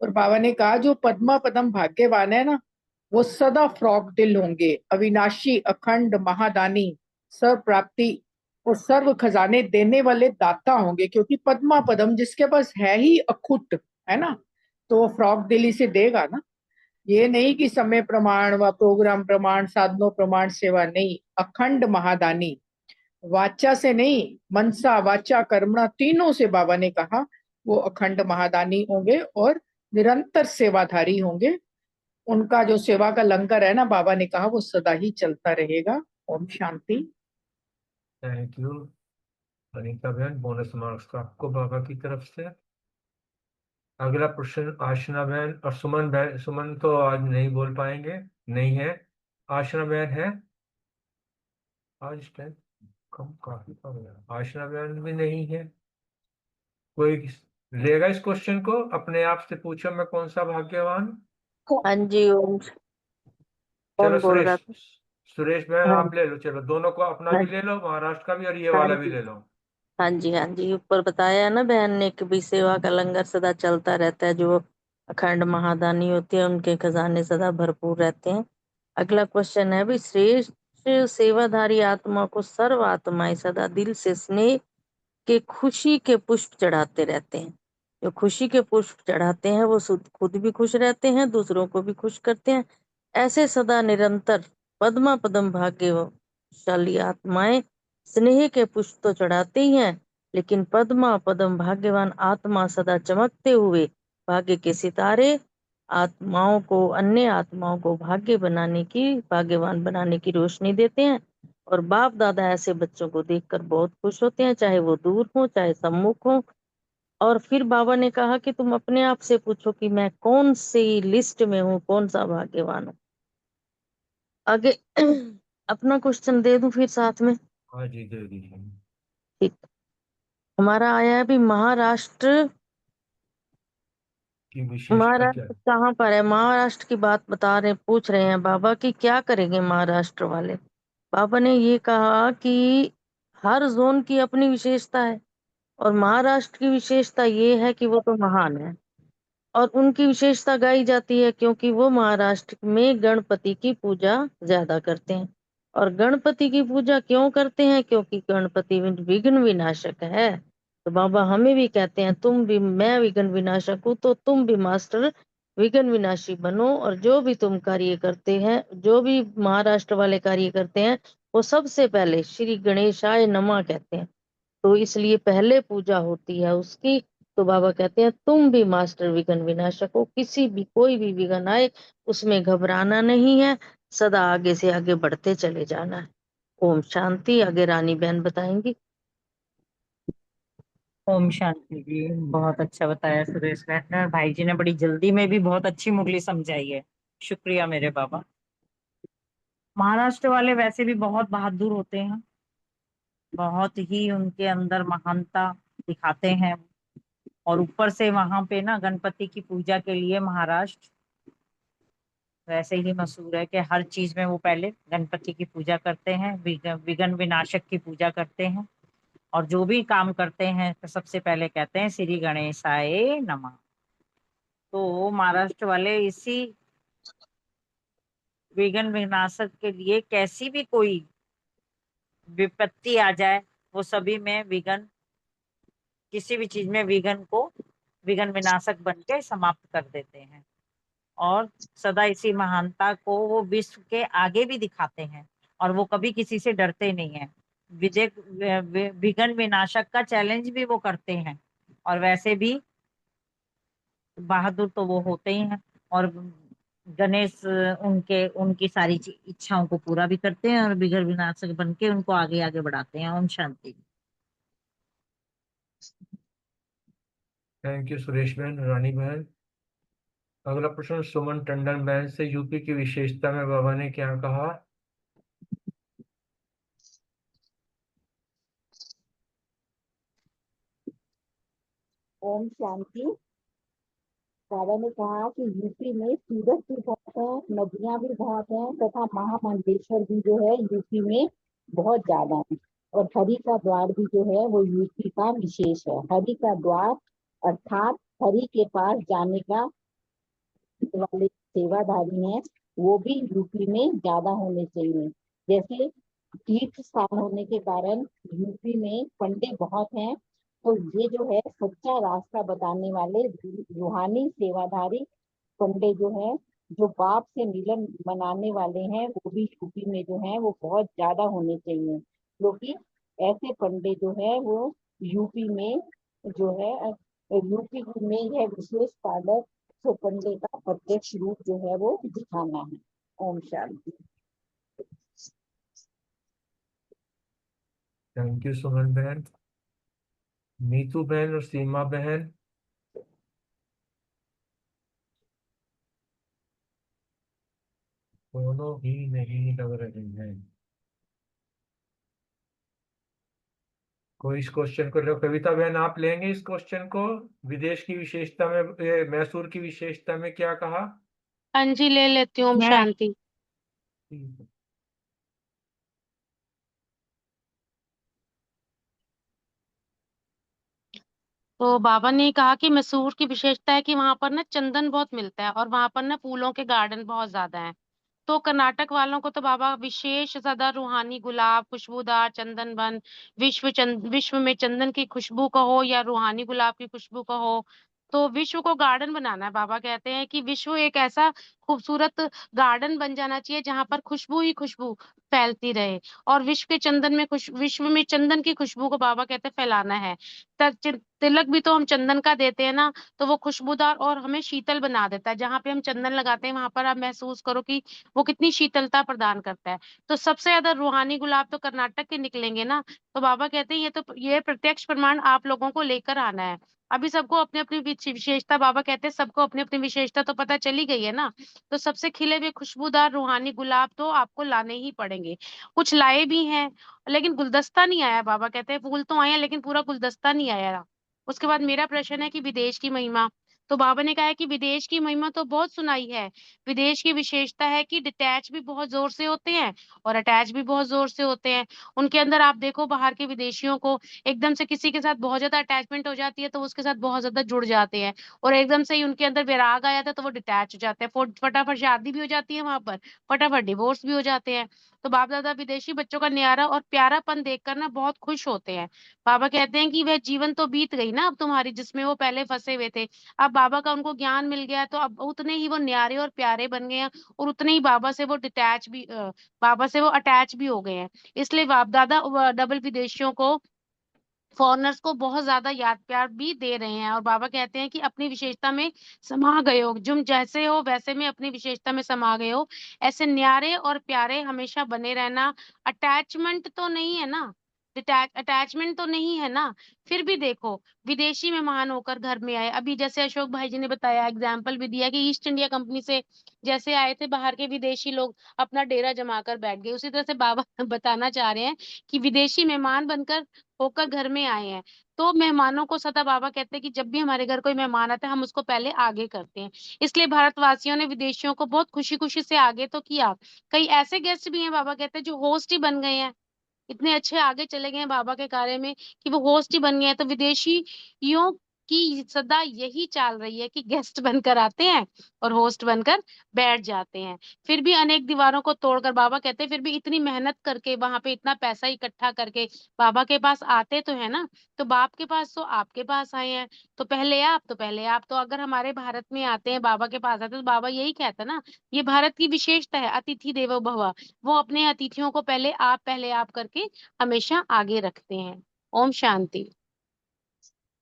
और बाबा ने कहा जो पद्मा पदम भाग्यवान है ना, वो सदा फ्रॉक दिल होंगे, अविनाशी अखंड महादानी, सर्व प्राप्ति और सर्व खजाने देने वाले दाता होंगे, क्योंकि पद्मा पदम जिसके पास है ही अखुट, है ना, तो वो फ्रॉक दिली से देगा ना। ये नहीं कि समय प्रमाण व प्रोग्राम प्रमाण साधनों प्रमाण सेवा नहीं, अखंड महादानी, वाचा से नहीं, मनसा वाचा कर्मणा तीनों से बाबा ने कहा वो अखंड महादानी होंगे और निरंतर सेवाधारी होंगे। उनका जो सेवा का लंगर है ना, बाबा ने कहा वो सदा ही चलता रहेगा। ओम शांति। थैंक यू अनीता बहन, बोनस मार्क्स आपको बाबा की तरफ से। अगला प्रश्न आशना बहन और सुमन बहन। सुमन तो आज नहीं बोल पाएंगे, नहीं है। आशना बहन है आज टाइम कम, काफी कम है। आशना बहन भी नहीं है। कोई लेगा इस क्वेश्चन को? अपने आप से पूछो, मैं कौन सा भाग्यवान। हाँ जी। ओम। चलो कौन बोल सुरेश, रहा था? सुरेश बहन हाँ आप ले लो, चलो दोनों को, अपना हाँ भी ले लो, महाराष्ट्र का भी और ये हाँ वाला भी जी। ले लो। हाँ जी हाँ जी, ऊपर बताया ना बहन ने कि भी सेवा का लंगर सदा चलता रहता है। जो अखंड महादानी होते हैं उनके खजाने सदा भरपूर रहते हैं। अगला क्वेश्चन है भी, श्रेष्ठ सेवाधारी आत्मा को सर्व आत्माएं सदा दिल से स्नेह के खुशी के पुष्प चढ़ाते रहते हैं। जो खुशी के पुष्प चढ़ाते हैं वो खुद भी खुश रहते हैं, दूसरों को भी खुश करते हैं। ऐसे सदा निरंतर पद्मा पदम भाग्यशाली आत्माएं स्नेह के पुष्प तो चढ़ाते ही हैं, लेकिन पद्मा पदम भाग्यवान आत्मा सदा चमकते हुए भाग्य के सितारे आत्माओं को, अन्य आत्माओं को भाग्यवान बनाने की रोशनी देते हैं। और बाप दादा ऐसे बच्चों को देखकर बहुत खुश होते हैं, चाहे वो दूर हो चाहे सम्मुख हो। और फिर बाबा ने कहा कि तुम अपने आप से पूछो कि मैं कौन सी लिस्ट में हूँ, कौन सा भाग्यवान हूँ। आगे अपना क्वेश्चन दे दूं फिर साथ में? हाँ जी दे दीजिए। ठीक। हमारा आया है भी, महाराष्ट्र। की विशेषता क्या महाराष्ट्र है? कहाँ पर है? महाराष्ट्र की बात बता रहे, पूछ रहे हैं बाबा कि क्या करेंगे महाराष्ट्र वाले। बाबा ने ये कहा कि हर जोन की अपनी विशेषता है, और महाराष्ट्र की विशेषता ये है कि वो तो महान है। और उनकी विशेषता गाई जाती है क्योंकि वो महाराष्ट्र में गणपति की पूजा ज्यादा करते हैं। और गणपति की पूजा क्यों करते हैं? क्योंकि गणपति विघ्न विनाशक है। तो बाबा हमें भी कहते हैं, तुम भी, मैं विघ्न विनाशक हूँ तो तुम भी मास्टर विघ्न विनाशी बनो। और जो भी तुम कार्य करते हैं, जो भी महाराष्ट्र वाले कार्य करते हैं, वो सबसे पहले श्री गणेशाय नमः कहते हैं। तो इसलिए पहले पूजा होती है उसकी। तो बाबा कहते हैं तुम भी मास्टर विघ्न विनाशक हो, किसी भी कोई भी विघ्न आए उसमें घबराना नहीं है, सदा आगे से आगे बढ़ते चले जाना है। ओम शांति। आगे रानी बहन बताएंगी। ओम शांति जी। बहुत अच्छा बताया सुरेश भाई ने, और भाई जी ने बड़ी जल्दी में भी बहुत अच्छी मुरली समझाई है। शुक्रिया मेरे बाबा। महाराष्ट्र वाले वैसे भी बहुत बहादुर होते हैं, बहुत ही उनके अंदर महानता दिखाते हैं। और ऊपर से वहां पे ना गणपति की पूजा के लिए महाराष्ट्र वैसे ही मशहूर है कि हर चीज में वो पहले गणपति की पूजा करते हैं, विघ्न विनाशक की पूजा करते हैं। और जो भी काम करते हैं तो सबसे पहले कहते हैं श्री गणेशाय नमः। तो महाराष्ट्र वाले इसी विघ्न विनाशक के लिए कैसी भी कोई विपत्ति आ जाए, वो सभी में विघ्न, किसी भी चीज में विघ्न को विघ्न विनाशक बन के समाप्त कर देते हैं। और सदा इसी महानता को वो विश्व के आगे भी दिखाते हैं, और वो कभी किसी से डरते नहीं है। विघ्न विनाशक का चैलेंज भी वो करते हैं, और वैसे भी बहादुर तो वो होते ही हैं। और गणेश उनके उनकी सारी इच्छाओं को पूरा भी करते हैं, और विघ्न विनाशक बन के उनको आगे आगे बढ़ाते हैं। ओम शांति। थैंक यू सुरेश बहन, रानी बहन। अगला प्रश्न सुमन टंडन बहन से, यूपी की विशेषता में बाबा ने क्या कहा? ओम शांति। बाबा ने कहा कि यूपी में सूरज भी बहुत है, नदियां भी बहुत हैं, तथा महामंडलेश्वर भी जो है यूपी में बहुत ज्यादा है। और हरि का द्वार भी जो है वो यूपी का विशेष है। हरि का द्वार अर्थात हरि के पास जाने का वाले सेवाधारी हैं, वो भी यूपी में ज्यादा होने चाहिए। जैसे तीर्थ स्थान होने के कारण यूपी में पंडे बहुत हैं, तो ये जो है सच्चा रास्ता बताने वाले रूहानी सेवाधारी पंडे जो है, जो बाप से मिलन मनाने वाले हैं, वो भी यूपी में जो है वो बहुत ज्यादा होने चाहिए। क्योंकि ऐसे पंडे जो है वो यूपी में जो है यूपी में यह विशेष पार्लर तो पंडे का प्रत्यक्ष रूप जो है वो दिखाना है। ओम शांति। थैंक यू सुमन बहन। नीतू बहन और सीमा बहन, दोनों ही नहीं लग रहे हैं। कोई इस क्वेश्चन को लो। कविता बहन, आप लेंगे इस क्वेश्चन को? विदेश की विशेषता में मैसूर की विशेषता में क्या कहा? हाँ जी, ले लेती हूँ। ओम मैं शांति। ठीक है। तो बाबा ने कहा कि मैसूर की विशेषता है कि वहां पर ना चंदन बहुत मिलता है और वहां पर ना फूलों के गार्डन बहुत ज्यादा हैं। तो कर्नाटक वालों को तो बाबा विशेष ज्यादा रूहानी गुलाब, खुशबूदार चंदन वन, विश्व में चंदन की खुशबू का हो या रूहानी गुलाब की खुशबू का हो, तो विश्व को गार्डन बनाना है। बाबा कहते हैं कि विश्व एक ऐसा खूबसूरत गार्डन बन जाना चाहिए जहां पर खुशबू ही खुशबू फैलती रहे। और विश्व में चंदन की खुशबू को बाबा कहते हैं फैलाना है। तिलक भी तो हम चंदन का देते हैं ना, तो वो खुशबूदार और हमें शीतल बना देता है। जहां पे हम चंदन लगाते हैं वहां पर आप महसूस करो कि वो कितनी शीतलता प्रदान करता है। तो सबसे ज्यादा रूहानी गुलाब तो कर्नाटक के निकलेंगे ना। तो बाबा कहते हैं ये प्रत्यक्ष प्रमाण आप लोगों को लेकर आना है। अभी सबको अपनी अपनी विशेषता, बाबा कहते हैं सबको अपनी अपनी विशेषता तो पता चली गई है ना। तो सबसे खिले हुए खुशबूदार रूहानी गुलाब तो आपको लाने ही पड़ेंगे। कुछ लाए भी हैं, लेकिन गुलदस्ता नहीं आया। बाबा कहते हैं फूल तो आए हैं लेकिन पूरा गुलदस्ता नहीं आया। उसके बाद मेरा प्रश्न है कि विदेश की महिमा। तो बाबा ने कहा है कि विदेश की महिमा तो बहुत सुनाई है। विदेश की विशेषता है कि डिटैच भी बहुत जोर से होते हैं और अटैच भी बहुत जोर से होते हैं। उनके अंदर आप देखो, बाहर के विदेशियों को एकदम से किसी के साथ बहुत ज्यादा अटैचमेंट हो जाती है तो उसके साथ बहुत ज्यादा जुड़ जाते हैं, और एकदम से ही उनके अंदर विराग आ जाता है तो वो डिटैच हो जाते हैं। फटाफट शादी भी हो जाती है वहां पर, फटाफट डिवोर्स भी हो जाते हैं। तो बाप दादा विदेशी बच्चों का न्यारा और प्यारापन देखकर ना बहुत खुश होते हैं। बाबा कहते हैं कि वह जीवन तो बीत गई ना अब तुम्हारी, जिसमें वो पहले फंसे हुए थे। अब बाबा का उनको ज्ञान मिल गया तो अब उतने ही वो न्यारे और प्यारे बन गए हैं, और उतने ही बाबा से वो अटैच भी हो गए हैं। इसलिए बाप दादा डबल विदेशियों को, फॉरेनर्स को बहुत ज्यादा याद प्यार भी दे रहे हैं। और बाबा कहते हैं कि अपनी विशेषता में समा गए हो, तुम जैसे हो वैसे में अपनी विशेषता में समा गए हो। ऐसे न्यारे और प्यारे हमेशा बने रहना। अटैचमेंट तो नहीं है ना, अटैचमेंट तो नहीं है ना। फिर भी देखो, विदेशी मेहमान होकर घर में आए, अभी जैसे अशोक भाई जी ने बताया, एग्जाम्पल भी दिया कि ईस्ट इंडिया कंपनी से जैसे आए थे बाहर के विदेशी लोग, अपना डेरा जमा कर बैठ गए, उसी तरह से बाबा बताना चाह रहे हैं कि विदेशी मेहमान बनकर होकर घर में आए हैं। तो मेहमानों को सदा बाबा कहते हैं कि जब भी हमारे घर कोई मेहमान आता है, हम उसको पहले आगे करते हैं। इसलिए भारतवासियों ने विदेशियों को बहुत खुशी खुशी से आगे तो किया। कई ऐसे गेस्ट भी हैं, बाबा कहते हैं, जो होस्ट ही बन गए हैं, इतने अच्छे आगे चले गए हैं बाबा के कार्य में कि वो होस्ट ही बन गए हैं। तो विदेशियों की सदा यही चाल रही है कि गेस्ट बनकर आते हैं और होस्ट बनकर बैठ जाते हैं। फिर भी अनेक दीवारों को तोड़कर, बाबा कहते हैं, फिर भी इतनी मेहनत करके वहां पे इतना पैसा इकट्ठा करके बाबा के पास आते तो है ना। तो बाप के पास तो आपके पास आए हैं, तो पहले आप, तो पहले आप। तो अगर हमारे भारत में आते हैं, बाबा के पास आते हैं, तो बाबा यही कहता है ना, ये भारत की विशेषता है, अतिथि देवो भव। वो अपने अतिथियों को पहले आप करके हमेशा आगे रखते हैं। ओम शांति।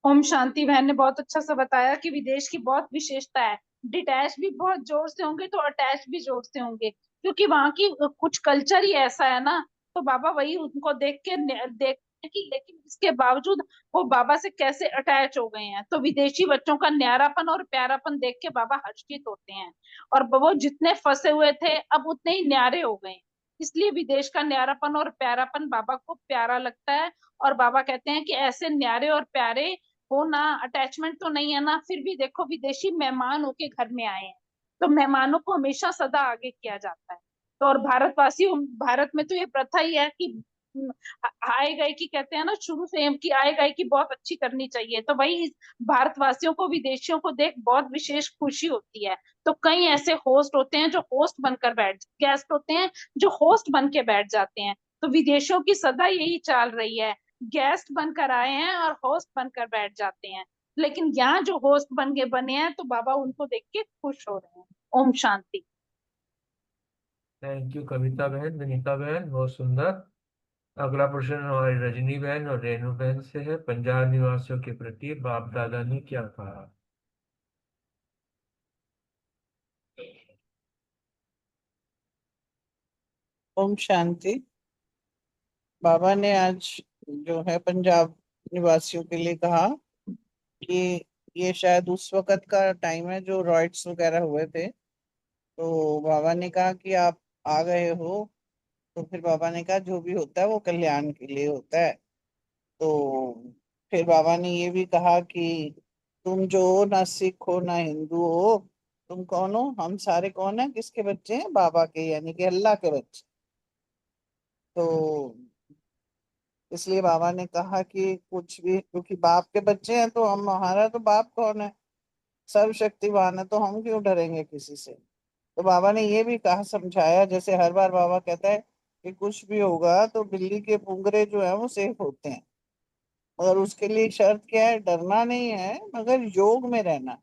ओम शांति। बहन ने बहुत अच्छा सा बताया कि विदेश की बहुत विशेषता है। डिटैच भी बहुत जोर से होंगे तो अटैच भी जोर से होंगे, क्योंकि वहां की कुछ कल्चर ही ऐसा है ना। तो बाबा वही उनको देख के देख कि लेकिन इसके बावजूद वो बाबा से कैसे अटैच हो गए हैं। तो विदेशी बच्चों का न्यारापन और प्यारापन देख के बाबा हर्षित होते हैं, और वो जितने फंसे हुए थे अब उतने ही न्यारे हो गए। इसलिए विदेश का न्यारापन और प्यारापन बाबा को प्यारा लगता है। और बाबा कहते हैं कि ऐसे न्यारे और प्यारे हो ना, अटैचमेंट तो नहीं है ना, फिर भी देखो विदेशी मेहमान होके घर में आए हैं, तो मेहमानों को हमेशा सदा आगे किया जाता है। तो और भारतवासी, भारत में तो ये प्रथा ही है कि आए गए की कहते हैं ना, शुरू से हम की आए गए की बहुत अच्छी करनी चाहिए। तो वही भारतवासियों को विदेशियों को देख बहुत विशेष खुशी होती है। तो कई ऐसे होस्ट होते हैं जो होस्ट बनकर गेस्ट होते हैं जो होस्ट बन के बैठ जाते हैं। तो विदेशों की सदा यही चाल रही है, गेस्ट बनकर आए हैं और होस्ट बनकर बैठ जाते हैं। लेकिन यहाँ जो होस्ट बने हैं तो बाबा उनको देख के खुश हो रहे हैं। ओम शांति। थैंक यू कविता बहन, विनीता बहन, बहुत सुंदर। अगला प्रश्न हमारी रजनी बहन और रेणु बहन से है। पंजाब निवासियों के प्रति बाप दादा ने क्या कहा? ओम शांति। बाबा ने आज जो है पंजाब निवासियों के लिए कहा कि ये शायद उस वक्त का टाइम है जो रॉयट्स वगैरह हुए थे। तो बाबा ने कहा कि आप आ गए हो, तो फिर बाबा ने कहा जो भी होता है वो कल्याण के लिए होता है। तो फिर बाबा ने ये भी कहा कि तुम जो हो, ना सिख हो ना हिंदू हो, तुम कौन हो? हम सारे कौन है, किसके बच्चे हैं? बाबा के, यानी कि अल्लाह के बच्चे। तो इसलिए बाबा ने कहा कि कुछ भी, क्योंकि बाप के बच्चे हैं तो हम, हमारा तो बाप कौन है, सर्वशक्तिमान है, तो हम क्यों डरेंगे किसी से। तो बाबा ने ये भी कहा, समझाया, जैसे हर बार बाबा कहता है कि कुछ भी होगा तो बिल्ली के पुंगरे जो है वो सेफ होते हैं, मगर उसके लिए शर्त क्या है? डरना नहीं है, मगर योग में रहना।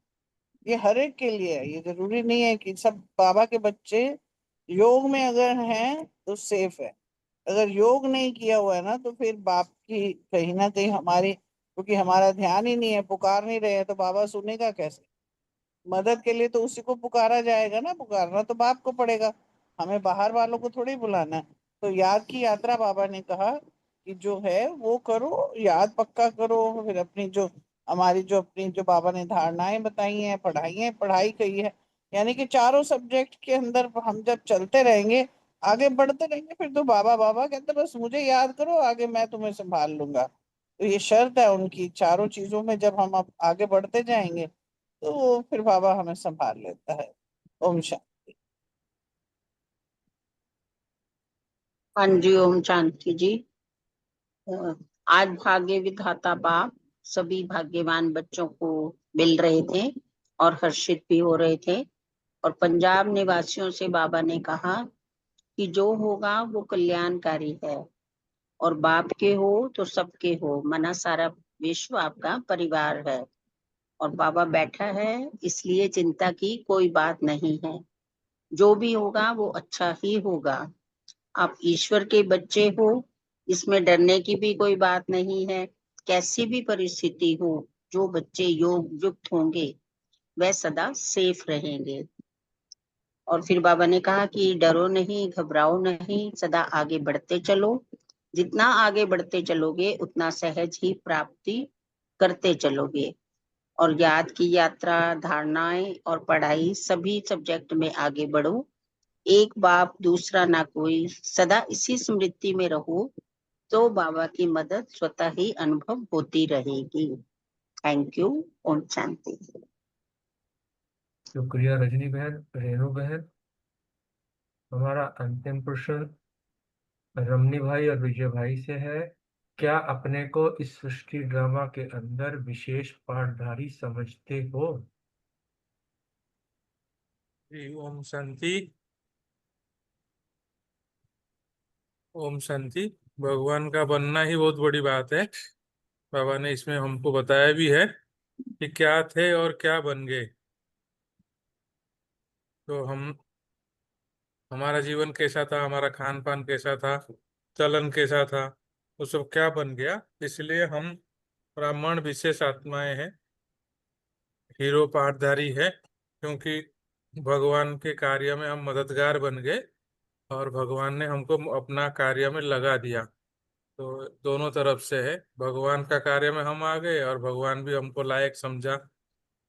ये हर एक के लिए है, ये जरूरी नहीं है कि सब बाबा के बच्चे योग में अगर हैं तो सेफ है। अगर योग नहीं किया हुआ है ना, तो फिर बाप की कहीं ना कहीं हमारी, क्योंकि हमारा ध्यान ही नहीं है, पुकार नहीं रहे हैं, तो बाबा सुनेगा कैसे? मदद के लिए तो उसी को पुकारा जाएगा ना, पुकारना तो बाप को पड़ेगा, हमें बाहर वालों को थोड़ी बुलाना है। तो याद की यात्रा बाबा ने कहा कि जो है वो करो, याद पक्का करो। फिर अपनी जो, हमारी जो अपनी जो बाबा ने धारणाएं बताई हैं, पढ़ाई कही है, यानी कि चारों सब्जेक्ट के अंदर हम जब चलते रहेंगे, आगे बढ़ते रहेंगे, फिर तो बाबा बाबा कहते बस मुझे याद करो, आगे मैं तुम्हें संभाल लूंगा। तो ये शर्त है उनकी, चारों चीजों में जब हम अब आगे बढ़ते जाएंगे तो फिर बाबा हमें संभाल लेता है। ओम शांति। हाँ जी, ओम शांति जी। आज भाग्य विधाता बाप सभी भाग्यवान बच्चों को मिल रहे थे और हर्षित भी हो रहे थे। और पंजाब निवासियों से बाबा ने कहा कि जो होगा वो कल्याणकारी है, और बाप के हो तो सबके हो, मना सारा विश्व आपका परिवार है। और बाबा बैठा है, इसलिए चिंता की कोई बात नहीं है। जो भी होगा वो अच्छा ही होगा। आप ईश्वर के बच्चे हो, इसमें डरने की भी कोई बात नहीं है। कैसी भी परिस्थिति हो, जो बच्चे योग युक्त होंगे वह सदा सेफ रहेंगे। और फिर बाबा ने कहा कि डरो नहीं, घबराओ नहीं, सदा आगे बढ़ते चलो। जितना आगे बढ़ते चलोगे उतना सहज ही प्राप्ति करते चलोगे। और याद की यात्रा, धारणाएं और पढ़ाई सभी सब्जेक्ट में आगे बढ़ो। एक बाप दूसरा ना कोई, सदा इसी स्मृति में रहो तो बाबा की मदद स्वतः ही अनुभव होती रहेगी। Thank you. ओम शांति। शुक्रिया रजनी बहन, रेणु बहन। हमारा अंतिम प्रश्न रमनी भाई और विजय भाई से है। क्या अपने को इस सृष्टि ड्रामा के अंदर विशेष पाठधारी समझते हो? जी, ओम शांति। ओम शांति। भगवान का बनना ही बहुत बड़ी बात है। बाबा ने इसमें हमको बताया भी है कि क्या थे और क्या बन गए। तो हमारा जीवन कैसा था, हमारा खान पान कैसा था, चलन कैसा था, वो सब क्या बन गया। इसलिए हम ब्राह्मण विशेष आत्माएं हैं, हीरो पाठधारी है, क्योंकि भगवान के कार्य में हम मददगार बन गए और भगवान ने हमको अपना कार्य में लगा दिया। तो दोनों तरफ से है, भगवान का कार्य में हम आ गए और भगवान भी हमको लायक समझा।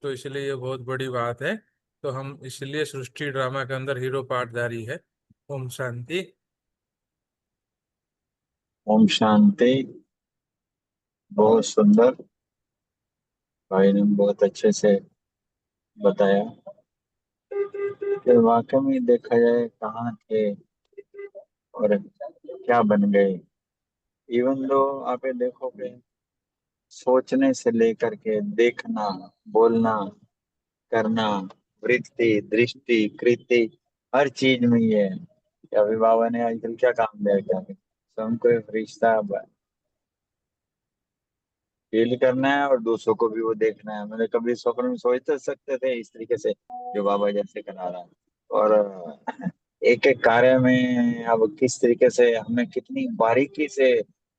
तो इसलिए ये बहुत बड़ी बात है। तो हम इसलिए सृष्टि ड्रामा के अंदर हीरो पाठधारी है। ओम शांति। ओम शांति। बहुत सुंदर, भाई ने बहुत अच्छे से बताया कि वाकई में देखा जाए कहाँ थे और क्या बन गए। इवन दो आप ये देखोगे, सोचने से लेकर के देखना, बोलना, करना, वृत्ति, दृष्टि, कृति, हर चीज में ये है कि अभी बाबा ने आजकल क्या काम दिया, क्या सबको एक रिश्ता फील करना है और दूसरों को भी वो देखना है। मैंने कभी स्वप्न में सोच तो सकते थे इस तरीके से जो बाबा जैसे करा रहा है। और एक एक कार्य में अब किस तरीके से हमें कितनी बारीकी से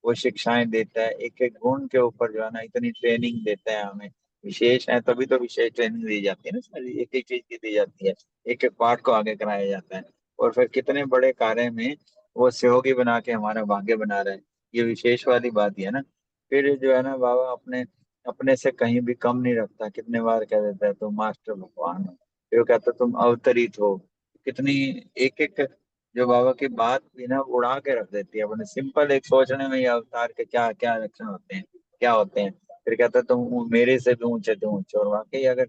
वो शिक्षाएं देता है, एक एक गुण के ऊपर जो है ना इतनी ट्रेनिंग देता है हमें। विशेष है तभी तो विशेष ट्रेनिंग दी जाती है ना, सारी एक एक चीज की दी जाती है, एक एक पाठ को आगे कराया जाता है। और फिर कितने बड़े कार्य में वो सहयोगी बना के हमारा भाग्य बना रहा है, ये विशेष वाली बात ही है ना। फिर जो है ना बाबा अपने अपने से कहीं भी कम नहीं रखता, कितने बार कह देता है तुम मास्टर भगवान हो, फिर वो कहता है तुम अवतरित हो। कितनी एक एक जो बाबा की बात भी ना उड़ा के रख देती है अपने सिंपल एक सोचने में, ये अवतार के क्या क्या लक्षण होते हैं, क्या होते हैं। फिर कहता है तुम मेरे से भी ऊंचे थे ऊंचे। और वाकई अगर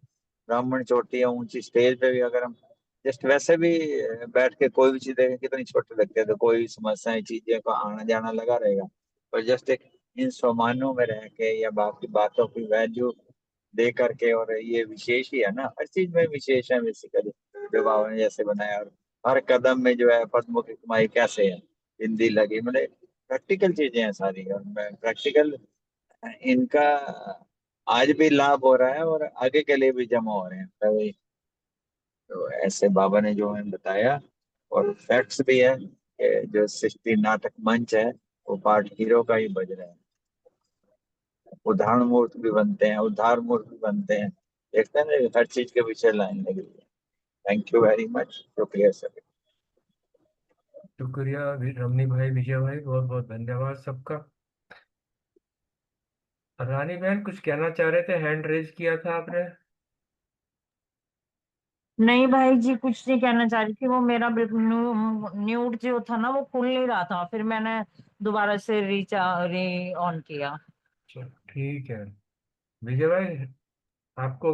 ब्राह्मण चोटी या ऊंची स्टेज पे भी अगर हम जस्ट वैसे भी बैठ के कोई भी चीज देखें कितनी छोटी लगती है, तो कोई समस्याएं चीजें का आना जाना लगा रहेगा। पर जस्ट एक इन सामान्यों में रह के या बाकी बातों की वैल्यू दे करके, और ये विशेष ही है ना, हर चीज में विशेष है बेसिकली जो बाबा ने जैसे बनाया। और हर कदम में जो है पद्ममुखी कमाई कैसे है, हिंदी लगी, मतलब प्रैक्टिकल चीजें हैं सारी। और प्रैक्टिकल इनका आज भी लाभ हो रहा है और आगे के लिए भी जमा हो रहे हैं तभी। तो ऐसे बाबा ने जो हमें बताया, और फैक्ट्स भी है कि जो सृष्टि नाटक मंच है वो पार्ट हीरो का ही बज रहा है। उदाहरण मूर्त भी बनते हैं, उद्धार मूर्त भी बनते हैं, देखते हैं ना, हर चीज के विषय लाइन लगी हुई है। थैंक यू वेरी मच, शुक्रिया सर। शुक्रिया रमनी भाई, विजय भाई, बहुत बहुत धन्यवाद सबका। रानी बहन कुछ कहना चाह रहे थे, हैंड रेज किया था आपने। नहीं भाई जी, कुछ नहीं कहना चाह रही थी। वो मेरा न्यूड जो था ना, वो खुल नहीं रहा था, फिर मैंने दोबारा से री ऑन किया। अच्छा, ठीक है। विजय भाई आपको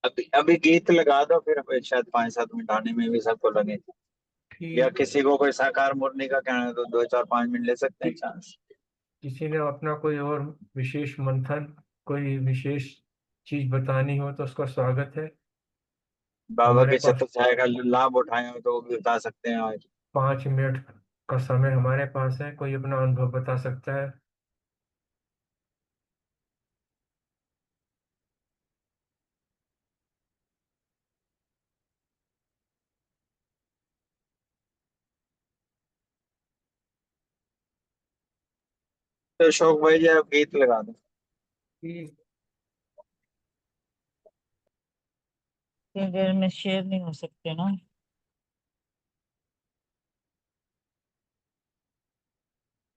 अभी अभी गीत लगा दो, फिर हमें शायद 5-7 मिनट आने में भी सबको लगे। या ठीक, किसी को कोई साकार मुरली का कहना है तो 2-4-5 मिनट ले सकते हैं चांस। किसी ने अपना कोई और विशेष मंथन, कोई विशेष चीज बतानी हो तो उसका स्वागत है। बाबा हमारे के पास छत्र छाया का लाभ उठाए हो तो वो भी बता सकते हैं आज। 5 मिनट का समय हमारे पास है, कोई अपना अनुभव बता सकता है। तो अशोक भाई जी आप गीत लगा दो। ठीक, इतनी देर में शेयर नहीं हो सकते ना।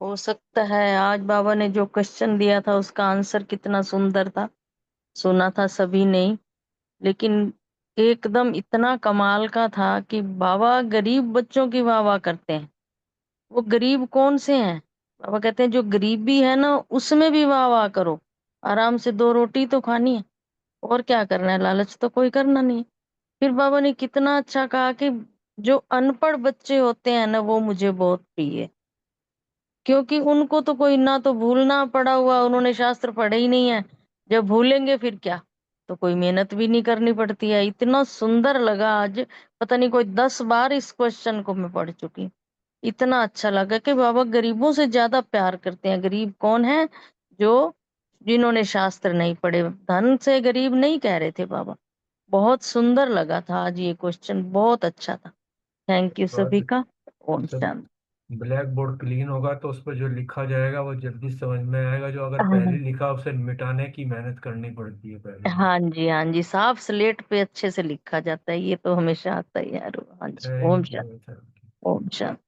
हो सकता है आज बाबा ने जो क्वेश्चन दिया था उसका आंसर कितना सुंदर था, सुना था सभी ने, लेकिन एकदम इतना कमाल का था कि बाबा गरीब बच्चों की वाह वाह करते हैं। वो गरीब कौन से हैं? बाबा कहते हैं जो गरीबी है ना उसमें भी वाह वाह करो, आराम से 2 रोटी तो खानी है और क्या करना है, लालच तो कोई करना नहीं है। फिर बाबा ने कितना अच्छा कहा कि जो अनपढ़ बच्चे होते हैं ना वो मुझे बहुत प्रिय है, क्योंकि उनको तो कोई ना तो भूलना पड़ा हुआ, उन्होंने शास्त्र पढ़े ही नहीं है, जब भूलेंगे फिर क्या, तो कोई मेहनत भी नहीं करनी पड़ती है। इतना सुंदर लगा आज, पता नहीं कोई 10 बार इस क्वेश्चन को मैं पढ़ चुकी हूँ। इतना अच्छा लगा कि बाबा गरीबों से ज्यादा प्यार करते हैं। गरीब कौन है? जो जिन्होंने शास्त्र नहीं पढ़े, धन से गरीब नहीं कह रहे थे बाबा। बहुत सुंदर लगा था आज ये क्वेश्चन, बहुत अच्छा था। थैंक यू सभी का। ओम जब शांति। ब्लैक बोर्ड क्लीन होगा तो उस पर जो लिखा जाएगा वो जल्दी समझ में आएगा, जो अगर हाँ पहले लिखा उसे मिटाने की मेहनत करनी पड़ती है पहले। हाँ जी, हाँ जी, साफ स्लेट पे अच्छे से लिखा जाता है, ये तो हमेशा आता ही है यार। हाँ जी, ओम थैंक शांति। यू। ओम शांति।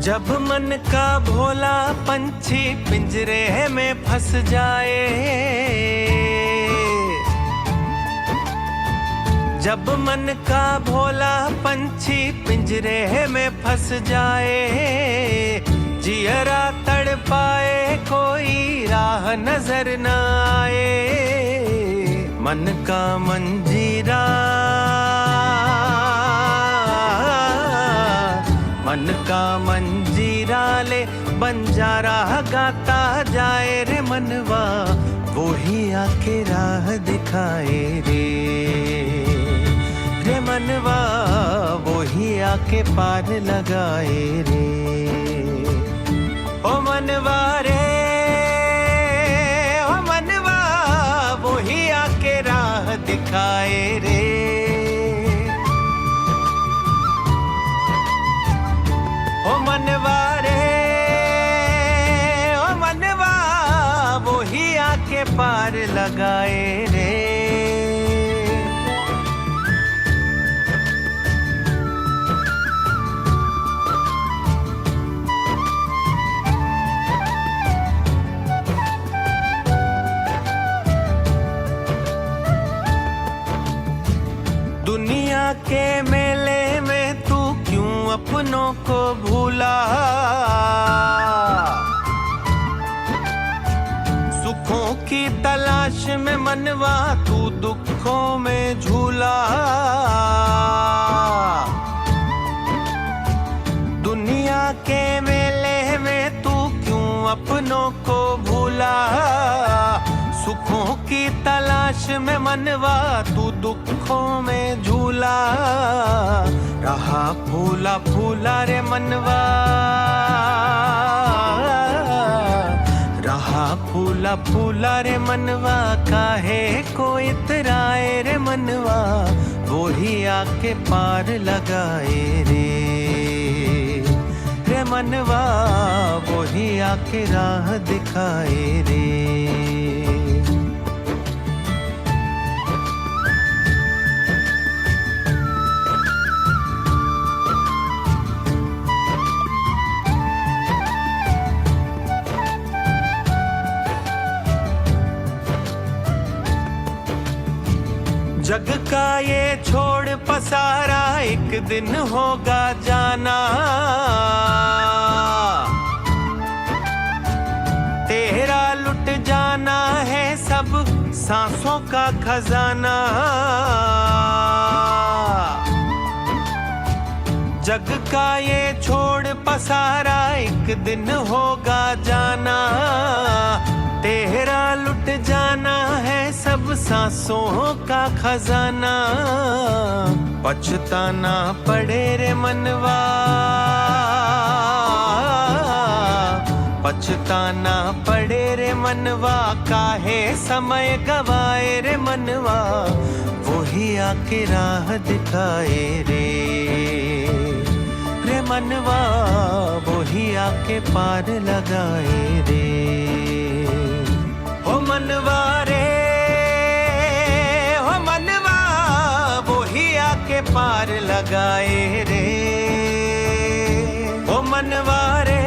जब मन का भोला पंछी पिंजरे में फंस जाए, जब मन का भोला पंछी पिंजरे में फंस जाए, जियरा तड़ पाए कोई राह नजर न आए, मन का मंजीरा, मन का मंजीरा ले बंजारा गाता जाए रे मनवा, वो ही आके राह दिखाए रे मनवा, वो ही आके पार लगाए रे। ओ मनवा रे, ओ मनवा, वो ही आके राह दिखाए रे। ओ मनवा रे, ओ मनवा, वो ही आके पार लगाए रे। दुनिया के मेले में तू क्यों अपनों को भूला, सुखों की तलाश में मनवा तू दुखों में झूला। दुनिया के मेले में तू क्यों अपनों को भूला, सुखों की तलाश में मनवा तू दुखों में झूला। रहा फूला फूला रे मनवा, रहा फूला फूला रे मनवा, काहे को इतराए रे मनवा, वो ही आके पार लगाए रे मनवा, वो ही आके राह दिखाए रे। जग का ये छोड़ पसारा एक दिन होगा जाना, तेरा लुट जाना है सब सांसों का खजाना। जग का ये छोड़ पसारा एक दिन होगा जाना, तेरा लुट जाना है सब सांसों का खजाना। पछताना पड़े रे मनवा, पछताना पड़े रे मनवा, काहे समय गवाए रे मनवा, वही आके राह दिखाए रे मनवा, वही आके पार लगाए रे। हो मनवा रे, हो मनवा, वही आके पार लगाए रे। हो मनवा रे,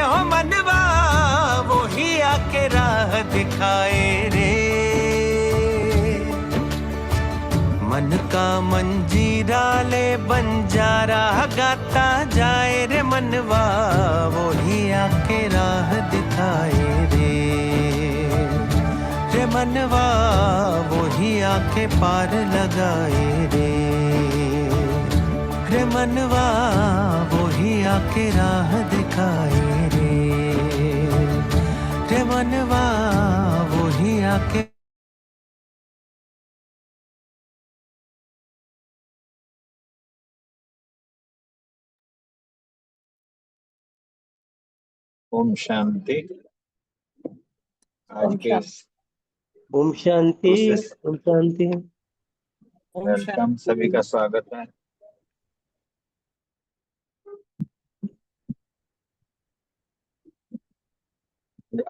हो मनवा, वही आके राह दिखाए रे। मन का मंजीरा ले बंजारा गाता जाए रे मनवा, वही आके राह दिखाए रे मनवा, वही आके पार लगाए रे मनवा, वही आके राह दिखाए रे मनवा, वही आके। ओम शांति। आज के ओम शांति। ओम शांति। वेलकम, सभी का स्वागत है।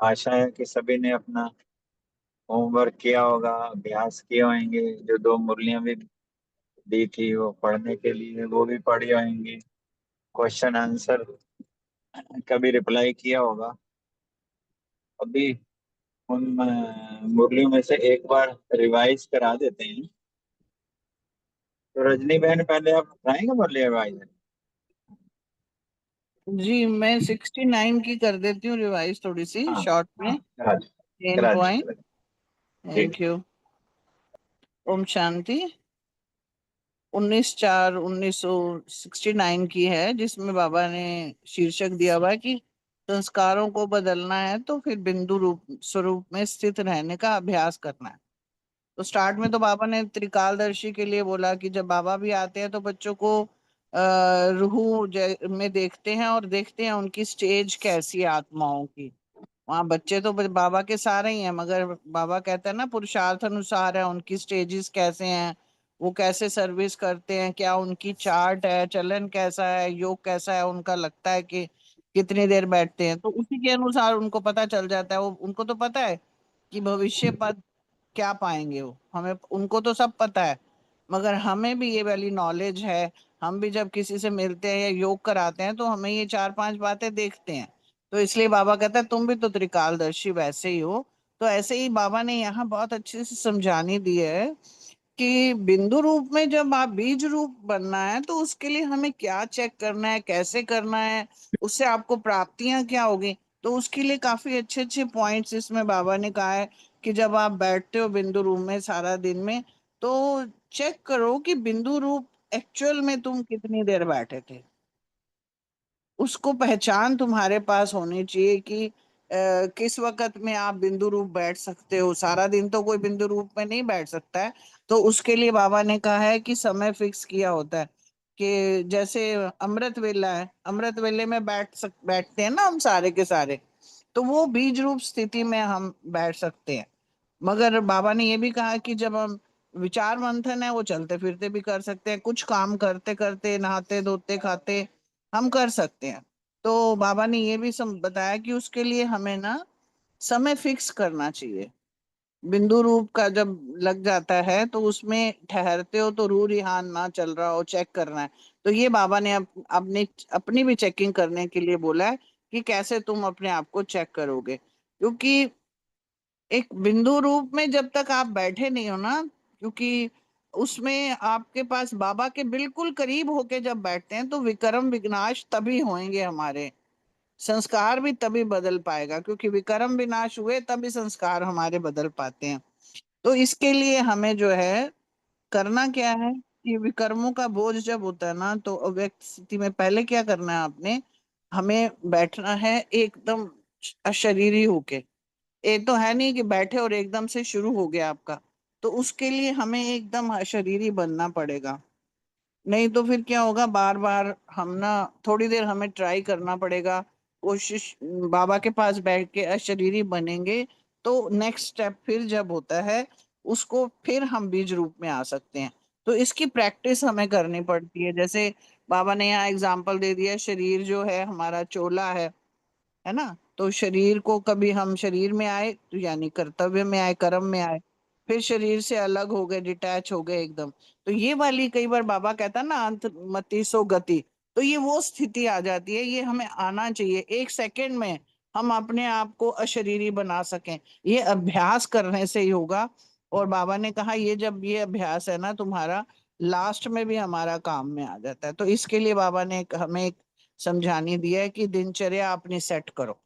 आशा है कि सभी ने अपना होमवर्क किया होगा, अभ्यास किए होंगे। जो 2 मुरलियां भी दी थी वो पढ़ने के लिए, वो भी पढ़ी होंगी। क्वेश्चन आंसर कभी रिप्लाई किया होगा। अभी उन मुरलियों में से एक बार रिवाइज करा देते हैं। तो रजनी बहन, पहले आप कराएंगे मुरली रिवाइज? जी, मैं 69 की कर देती हूँ रिवाइज, थोड़ी सी शॉर्ट में। 10 पॉइंट। Thank you. ओम शांति। 19/4/1969 की है, जिसमें बाबा ने शीर्षक दिया हुआ है कि संस्कारों को बदलना है तो फिर बिंदु रूप स्वरूप में स्थित रहने का अभ्यास करना है। तो स्टार्ट में तो बाबा ने त्रिकालदर्शी के लिए बोला कि जब बाबा भी आते हैं तो बच्चों को रूह में देखते हैं और देखते हैं उनकी स्टेज कैसी है आत्माओं की। वहाँ बच्चे तो बाबा के सारे ही हैं, मगर बाबा कहते हैं ना पुरुषार्थ अनुसार है उनकी स्टेजेस कैसे हैं, वो कैसे सर्विस करते हैं, क्या उनकी चार्ट है, चलन कैसा है, योग कैसा है, उनका लगता है कि कितनी देर बैठते हैं। तो उसी के अनुसार उनको पता चल जाता है। वो उनको तो पता है कि भविष्य पद क्या पाएंगे वो, हमें उनको तो सब पता है, मगर हमें भी ये वाली नॉलेज है। हम भी जब किसी से मिलते हैं या योग कराते हैं तो हमें ये 4-5 बातें देखते हैं। तो इसलिए बाबा कहता है तुम भी तो त्रिकालदर्शी वैसे ही हो। तो ऐसे ही बाबा ने यहाँ बहुत अच्छे से समझानी दी है कि बिंदु रूप में जब आप बीज रूप बनना है तो उसके लिए हमें क्या चेक करना है, कैसे करना है, उससे आपको प्राप्तियां क्या होगी। तो उसके लिए काफी अच्छे अच्छे पॉइंट्स इसमें बाबा ने कहा है कि जब आप बैठते हो बिंदु रूप में सारा दिन में, तो चेक करो कि बिंदु रूप एक्चुअल में तुम कितनी देर बैठे थे। उसको पहचान तुम्हारे पास होनी चाहिए कि किस वक्त में आप बिंदु रूप बैठ सकते हो। सारा दिन तो कोई बिंदु रूप में नहीं बैठ सकता है। तो उसके लिए बाबा ने कहा है कि समय फिक्स किया होता है कि जैसे अमृत वेला है, अमृत वेले में बैठते हैं ना हम सारे के सारे, तो वो बीज रूप स्थिति में हम बैठ सकते हैं। मगर बाबा ने ये भी कहा कि जब हम विचार मंथन है वो चलते फिरते भी कर सकते हैं, कुछ काम करते करते, नहाते धोते खाते हम कर सकते हैं। तो बाबा ने ये भी बताया कि उसके लिए हमें ना समय फिक्स करना चाहिए। बिंदु रूप का जब लग जाता है तो उसमें ठहरते हो तो रूह रिहान ना चल रहा हो, चेक करना है। तो ये बाबा ने अपनी भी चेकिंग करने के लिए बोला है कि कैसे तुम अपने आप को चेक करोगे। क्योंकि एक बिंदु रूप में जब तक आप बैठे नहीं हो ना, क्योंकि उसमें आपके पास बाबा के बिल्कुल करीब होके जब बैठते हैं तो विक्रम विनाश तभी होंगे, हमारे संस्कार भी तभी बदल पाएगा, क्योंकि विक्रम विनाश हुए तभी संस्कार हमारे बदल पाते हैं। तो इसके लिए हमें जो है करना क्या है कि विकर्मों का बोझ जब होता है ना, तो अव्यक्त स्थिति में पहले क्या करना है आपने, हमें बैठना है एकदम अशरीरी होके। ये तो है नहीं कि बैठे और एकदम से शुरू हो गया आपका। तो उसके लिए हमें एकदम अशरीरी बनना पड़ेगा। नहीं तो फिर क्या होगा, बार बार हम ना थोड़ी देर हमें ट्राई करना पड़ेगा कोशिश बाबा के पास बैठ के अशरीरी बनेंगे तो नेक्स्ट स्टेप फिर जब होता है उसको फिर हम बीज रूप में आ सकते हैं। तो इसकी प्रैक्टिस हमें करनी पड़ती है। जैसे बाबा ने यहाँ एग्जाम्पल दे दिया, शरीर जो है हमारा चोला है ना। तो शरीर को कभी हम शरीर में आए तो यानी कर्तव्य में आए, कर्म में आए, फिर शरीर से अलग हो गए, डिटैच हो गए एकदम। तो ये वाली कई बार बाबा कहता है ना, अंत मति सो गति, तो ये वो स्थिति आ जाती है। ये हमें आना चाहिए, 1 सेकंड में हम अपने आप को अशरीरी बना सकें। ये अभ्यास करने से ही होगा। और बाबा ने कहा ये जब ये अभ्यास है ना तुम्हारा, लास्ट में भी हमारा काम में आ जाता है। तो इसके लिए बाबा ने हमें एक समझानी दिया है कि दिनचर्या अपनी सेट करो,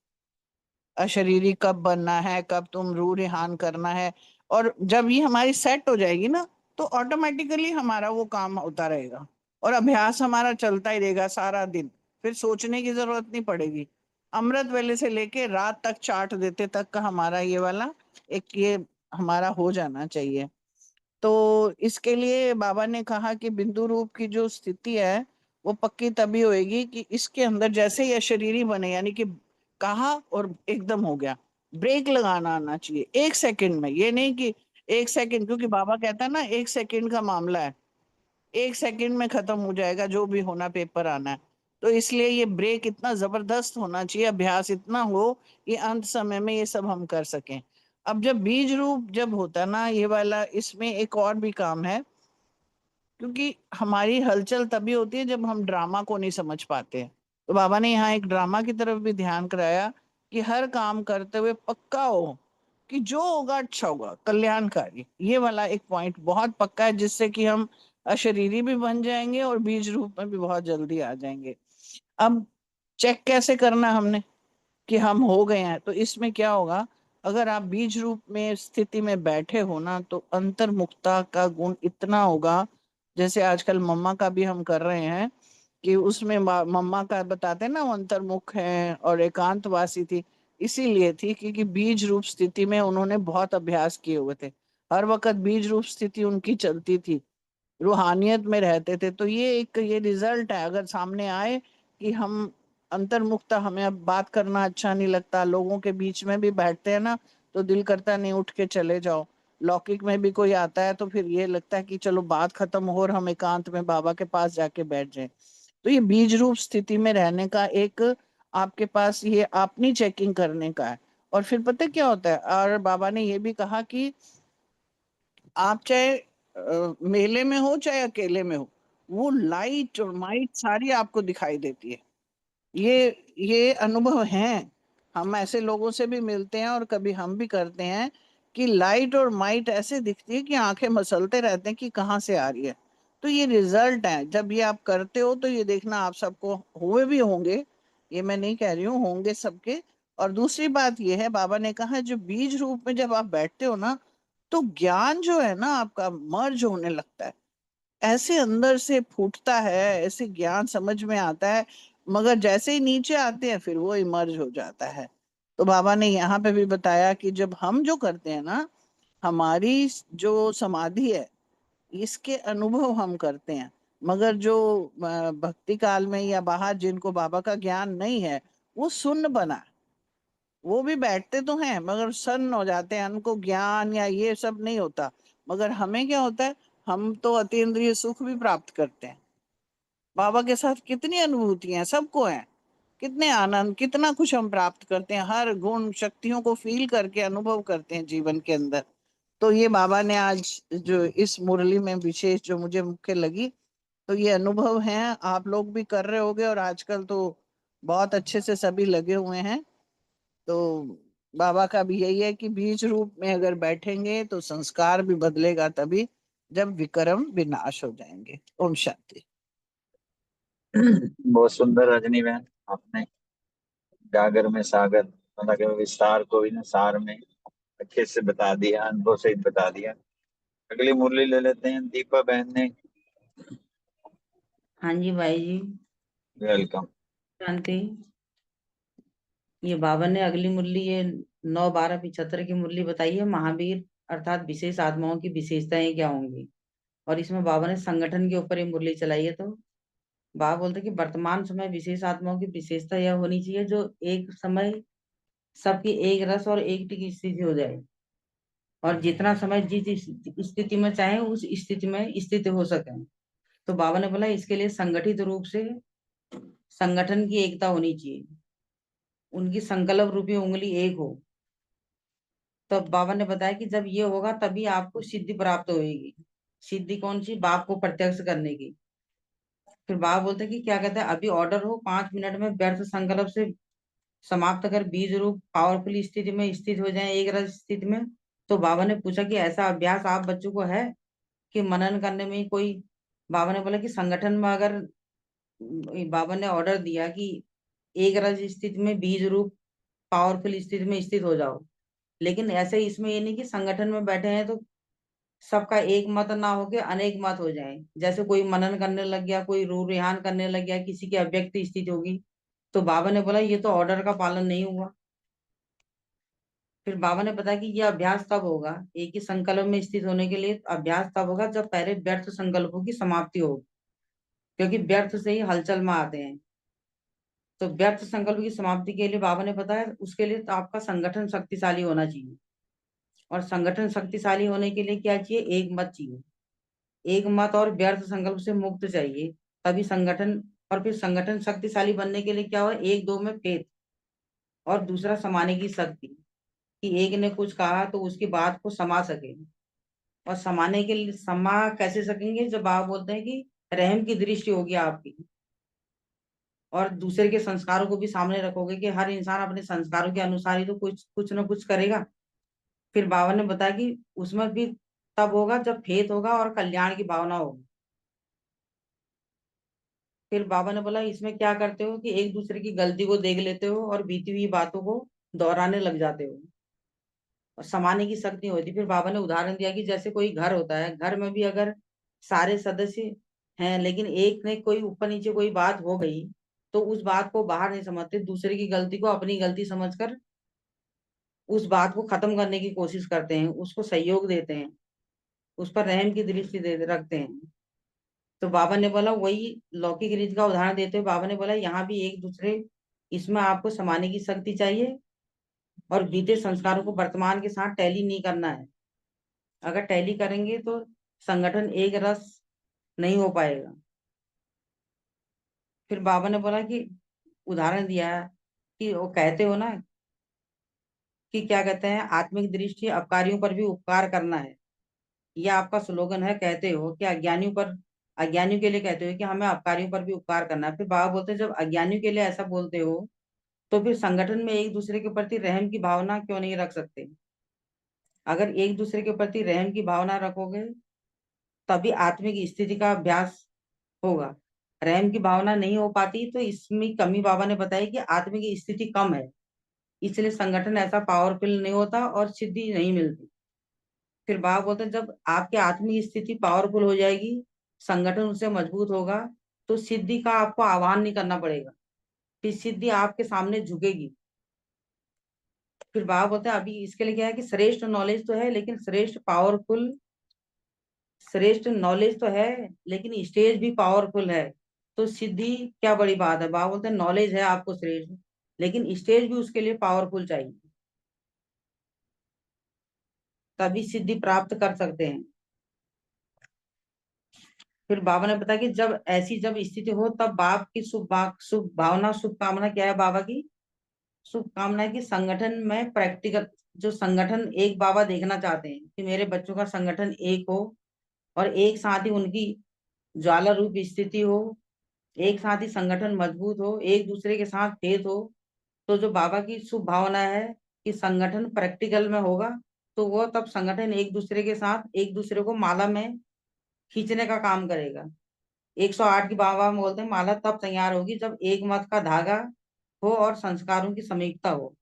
अशरीरी कब बनना है, कब तुम रूह रिहान करना है। और जब ये हमारी सेट हो जाएगी ना तो ऑटोमेटिकली हमारा वो काम होता रहेगा और अभ्यास हमारा चलता ही रहेगा सारा दिन। फिर सोचने की जरूरत नहीं पड़ेगी। अमृत वेले से लेके रात तक चाट देते तक का हमारा ये वाला एक ये हमारा हो जाना चाहिए। तो इसके लिए बाबा ने कहा कि बिंदु रूप की जो स्थिति है वो पक्की तभी होएगी कि इसके अंदर जैसे ही अशरीरी बने, यानी कि कहा और एकदम हो गया, ब्रेक लगाना आना चाहिए 1 सेकंड में। ये नहीं कि 1 सेकंड, क्योंकि बाबा कहता है ना 1 सेकंड का मामला है, 1 सेकंड में खत्म हो जाएगा जो भी होना, पेपर आना है। तो इसलिए ये ब्रेक इतना जबरदस्त होना चाहिए, अभ्यास इतना हो कि अंत समय में ये सब हम कर सकें। अब जब बीज रूप जब होता ना ये वाला, इसमें एक और भी काम है, क्योंकि हमारी हलचल तभी होती है जब हम ड्रामा को नहीं समझ पाते हैं। तो बाबा ने यहाँ एक ड्रामा की तरफ भी ध्यान कराया कि हर काम करते हुए पक्का हो कि जो होगा अच्छा होगा, कल्याणकारी। ये वाला एक पॉइंट बहुत पक्का है, जिससे कि हम अशरीरी भी बन जाएंगे और बीज रूप में भी बहुत जल्दी आ जाएंगे। अब चेक कैसे करना हमने कि हम हो गए हैं? तो इसमें क्या होगा, अगर आप बीज रूप में स्थिति में बैठे हो ना तो अंतर्मुखता का गुण इतना होगा। जैसे आजकल मम्मा का भी हम कर रहे हैं कि उसमें मम्मा का बताते हैं ना, वो अंतर्मुख है और एकांतवासी थी। इसीलिए थी क्योंकि बीज रूप स्थिति में उन्होंने बहुत अभ्यास किए हुए थे, हर वक्त बीज रूप स्थिति उनकी चलती थी, रूहानियत में रहते थे। तो ये एक ये रिजल्ट है। अगर सामने आए कि हम अंतर्मुखता, हमें अब बात करना अच्छा नहीं लगता, लोगों के बीच में भी बैठते हैं ना तो दिल करता नहीं, उठ के चले जाओ। लौकिक में भी कोई आता है तो फिर ये लगता है कि चलो बात खत्म हो और हम एकांत में बाबा के पास जाके बैठ जाए। तो ये बीज रूप स्थिति में रहने का एक आपके पास ये अपनी चेकिंग करने का है। और फिर पता है क्या होता है, और बाबा ने ये भी कहा कि आप चाहे मेले में हो चाहे अकेले में हो, वो लाइट और माइट सारी आपको दिखाई देती है। ये अनुभव है, हम ऐसे लोगों से भी मिलते हैं और कभी हम भी करते हैं कि लाइट और माइट ऐसे दिखती है कि आंखें मसलते रहते हैं कि कहाँ से आ रही है। तो ये रिजल्ट है। जब ये आप करते हो तो ये देखना आप सबको हुए भी होंगे, ये मैं नहीं कह रही हूँ, होंगे सबके। और दूसरी बात ये है, बाबा ने कहा जो बीज रूप में जब आप बैठते हो ना तो ज्ञान जो है ना आपका मर्ज होने लगता है, ऐसे अंदर से फूटता है, ऐसे ज्ञान समझ में आता है। मगर जैसे ही नीचे आते हैं फिर वो इमर्ज हो जाता है। तो बाबा ने यहाँ पे भी बताया कि जब हम जो करते हैं ना, हमारी जो समाधि है इसके अनुभव हम करते हैं। मगर जो भक्ति काल में या बाहर जिनको बाबा का ज्ञान नहीं है वो सुन्न बना है, वो भी बैठते तो हैं मगर सन्न हो जाते हैं, उनको ज्ञान या ये सब नहीं होता। मगर हमें क्या होता है, हम तो अतीन्द्रिय सुख भी प्राप्त करते हैं। बाबा के साथ कितनी अनुभूतियां सबको हैं, कितने आनंद, कितना कुछ हम प्राप्त करते हैं, हर गुण शक्तियों को फील करके अनुभव करते हैं जीवन के अंदर। तो ये बाबा ने आज जो इस मुरली में विशेष जो मुझे मुख्य लगी, तो ये अनुभव हैं, आप लोग भी कर रहे होगे और आजकल तो बहुत अच्छे से सभी लगे हुए हैं। तो बाबा का भी यही है कि बीज रूप में अगर बैठेंगे तो संस्कार भी बदलेगा तभी जब विक्रम विनाश हो जाएंगे। ओम शांति। बहुत सुंदर रजनी बहन, आपने गागर में सागर मतलब कि विस्तार को भी ना सार में अच्छे से बता दिया, अनुभव सहित बता दिया। अगली मुरली ले लेते हैं, दीपा बहन ने। हाँ जी भाई जी, वेलकम। शांति। ये बाबा ने अगली मुरली ये 9-12-75 की मुरली बताई है, महावीर अर्थात विशेष आत्माओं की विशेषताएं क्या होंगी। और इसमें बाबा ने संगठन के ऊपर ये मुरली चलाई है। तो बाबा बोलते कि वर्तमान समय विशेष आत्माओं की विशेषता यह होनी चाहिए जो एक समय सबकी एक रस और एक की स्थिति हो जाए, और जितना समय जिस स्थिति में चाहे उस स्थिति में स्थित हो सके। तो बाबा ने बोला इसके लिए संगठित रूप से संगठन की एकता होनी चाहिए, उनकी संकल्प रूपी उंगली एक हो। तो बाबा ने बताया कि जब ये होगा तभी आपको सिद्धि प्राप्त होगी। सिद्धि कौन सी? बाप को प्रत्यक्ष करने की। फिर बाबा बोलते हैं कि क्या कहते हैं, अभी ऑर्डर हो 5 मिनट में व्यर्थ संकल्प से समाप्त कर बीज रूप पावरफुल स्थिति में स्थित हो जाए, एक रस स्थिति में। तो बाबा ने पूछा कि ऐसा अभ्यास आप बच्चों को है कि मनन करने में कोई? बाबा ने बोला कि संगठन में अगर बाबा ने ऑर्डर दिया कि एक रस स्थिति में बीज रूप पावरफुल स्थिति में स्थित हो जाओ, लेकिन ऐसे इसमें ये नहीं कि संगठन में बैठे हैं तो सबका एक मत ना होके अनेक मत हो जाए। जैसे कोई मनन करने लग गया, कोई रू रिहान करने लग गया, किसी की अव्यक्त स्थिति होगी। तो बाबा ने बोला ये तो ऑर्डर का पालन नहीं हुआ। फिर बाबा ने बताया कि यह अभ्यास तब होगा, एक ही संकल्प में स्थित होने के लिए अभ्यास तब होगा जब पहले व्यर्थ संकल्पों की समाप्ति होगी, क्योंकि व्यर्थ से ही हलचल में आते हैं। तो व्यर्थ संकल्प की समाप्ति के लिए बाबा ने बताया उसके लिए तो आपका संगठन शक्तिशाली होना चाहिए, और संगठन शक्तिशाली होने के लिए क्या चाहिए? एक मत चाहिए। एक मत और व्यर्थ संकल्प से मुक्त चाहिए, तभी संगठन। और फिर संगठन शक्तिशाली बनने के लिए क्या हो? एक दो में फेथ और दूसरा समाने की शक्ति, कि एक ने कुछ कहा तो उसकी बात को समा सके। और समाने के लिए समा कैसे सकेंगे? जब आप बोलते हैं कि रहम की दृष्टि होगी आपकी, और दूसरे के संस्कारों को भी सामने रखोगे कि हर इंसान अपने संस्कारों के अनुसार ही तो कुछ ना कुछ करेगा। फिर बाबा ने बताया कि उसमें भी तब होगा जब फेथ होगा और कल्याण की भावना होगी। फिर बाबा ने बोला इसमें क्या करते हो कि एक दूसरे की गलती को देख लेते हो और बीती हुई बातों को दोहराने लग जाते हो, और समाने की शक्ति होती। फिर बाबा ने उदाहरण दिया कि जैसे कोई घर होता है, घर में भी अगर सारे सदस्य हैं लेकिन एक ने कोई ऊपर नीचे कोई बात हो गई तो उस बात को बाहर नहीं समझते, दूसरे की गलती को अपनी गलती समझकर उस बात को खत्म करने की कोशिश करते हैं, उसको सहयोग देते हैं, उस पर रहम की दृष्टि दे रखते हैं। तो बाबा ने बोला वही लौकिक रीत का उदाहरण देते हुए बाबा ने बोला यहाँ भी एक दूसरे, इसमें आपको समाने की शक्ति चाहिए, और बीते संस्कारों को वर्तमान के साथ टैली नहीं करना है। अगर टैली करेंगे तो संगठन एक रस नहीं हो पाएगा। फिर बाबा ने बोला कि उदाहरण दिया कि वो कहते हो ना कि क्या कहते हैं, आत्मिक दृष्टि अपकारियों पर भी उपकार करना है। यह आपका स्लोगन है, कहते हो कि अज्ञानियों के लिए कहते हो कि हमें अपकारियों पर भी उपकार करना है। फिर बाबा बोलते हैं जब अज्ञानियों के लिए ऐसा बोलते हो तो फिर संगठन में एक दूसरे के प्रति रहम की भावना क्यों नहीं रख सकते? अगर एक दूसरे के प्रति रहम की भावना रखोगे तभी आत्मिक स्थिति का अभ्यास होगा। रहम की भावना नहीं हो पाती तो इसमें कमी बाबा ने बताई कि आत्मिक स्थिति कम है, इसलिए संगठन ऐसा पावरफुल नहीं होता और सिद्धि नहीं मिलती। फिर बाबा बोलते हैं जब आपकी आत्मिक स्थिति पावरफुल हो जाएगी, संगठन उससे मजबूत होगा, तो सिद्धि का आपको आह्वान नहीं करना पड़ेगा, फिर सिद्धि आपके सामने झुकेगी। फिर बाबा बोलते हैं अभी इसके लिए क्या है कि श्रेष्ठ नॉलेज तो है लेकिन श्रेष्ठ नॉलेज तो है लेकिन स्टेज भी पावरफुल है, तो सिद्धि क्या बड़ी बात है। बाबा बोलते हैं नॉलेज है आपको श्रेष्ठ, लेकिन स्टेज भी उसके लिए पावरफुल चाहिए, तभी सिद्धि प्राप्त कर सकते हैं। फिर बाबा ने बताया कि जब स्थिति हो तब बाप की शुभ भावना, शुभ कामना क्या है? बाबा की शुभ कामना है कि संगठन में प्रैक्टिकल जो संगठन एक बाबा देखना चाहते हैं कि मेरे बच्चों का संगठन एक हो और एक साथ ही उनकी ज्वाला रूप स्थिति हो, एक साथ ही संगठन मजबूत हो, एक दूसरे के साथ भेद हो। तो जो बाबा की शुभ भावना है कि संगठन प्रैक्टिकल में होगा, तो वो तब संगठन एक दूसरे के साथ एक दूसरे को माला में खींचने का काम करेगा। 108 की बाबा बोलते हैं माला तब तैयार होगी जब एक मत का धागा हो और संस्कारों की समीपता हो,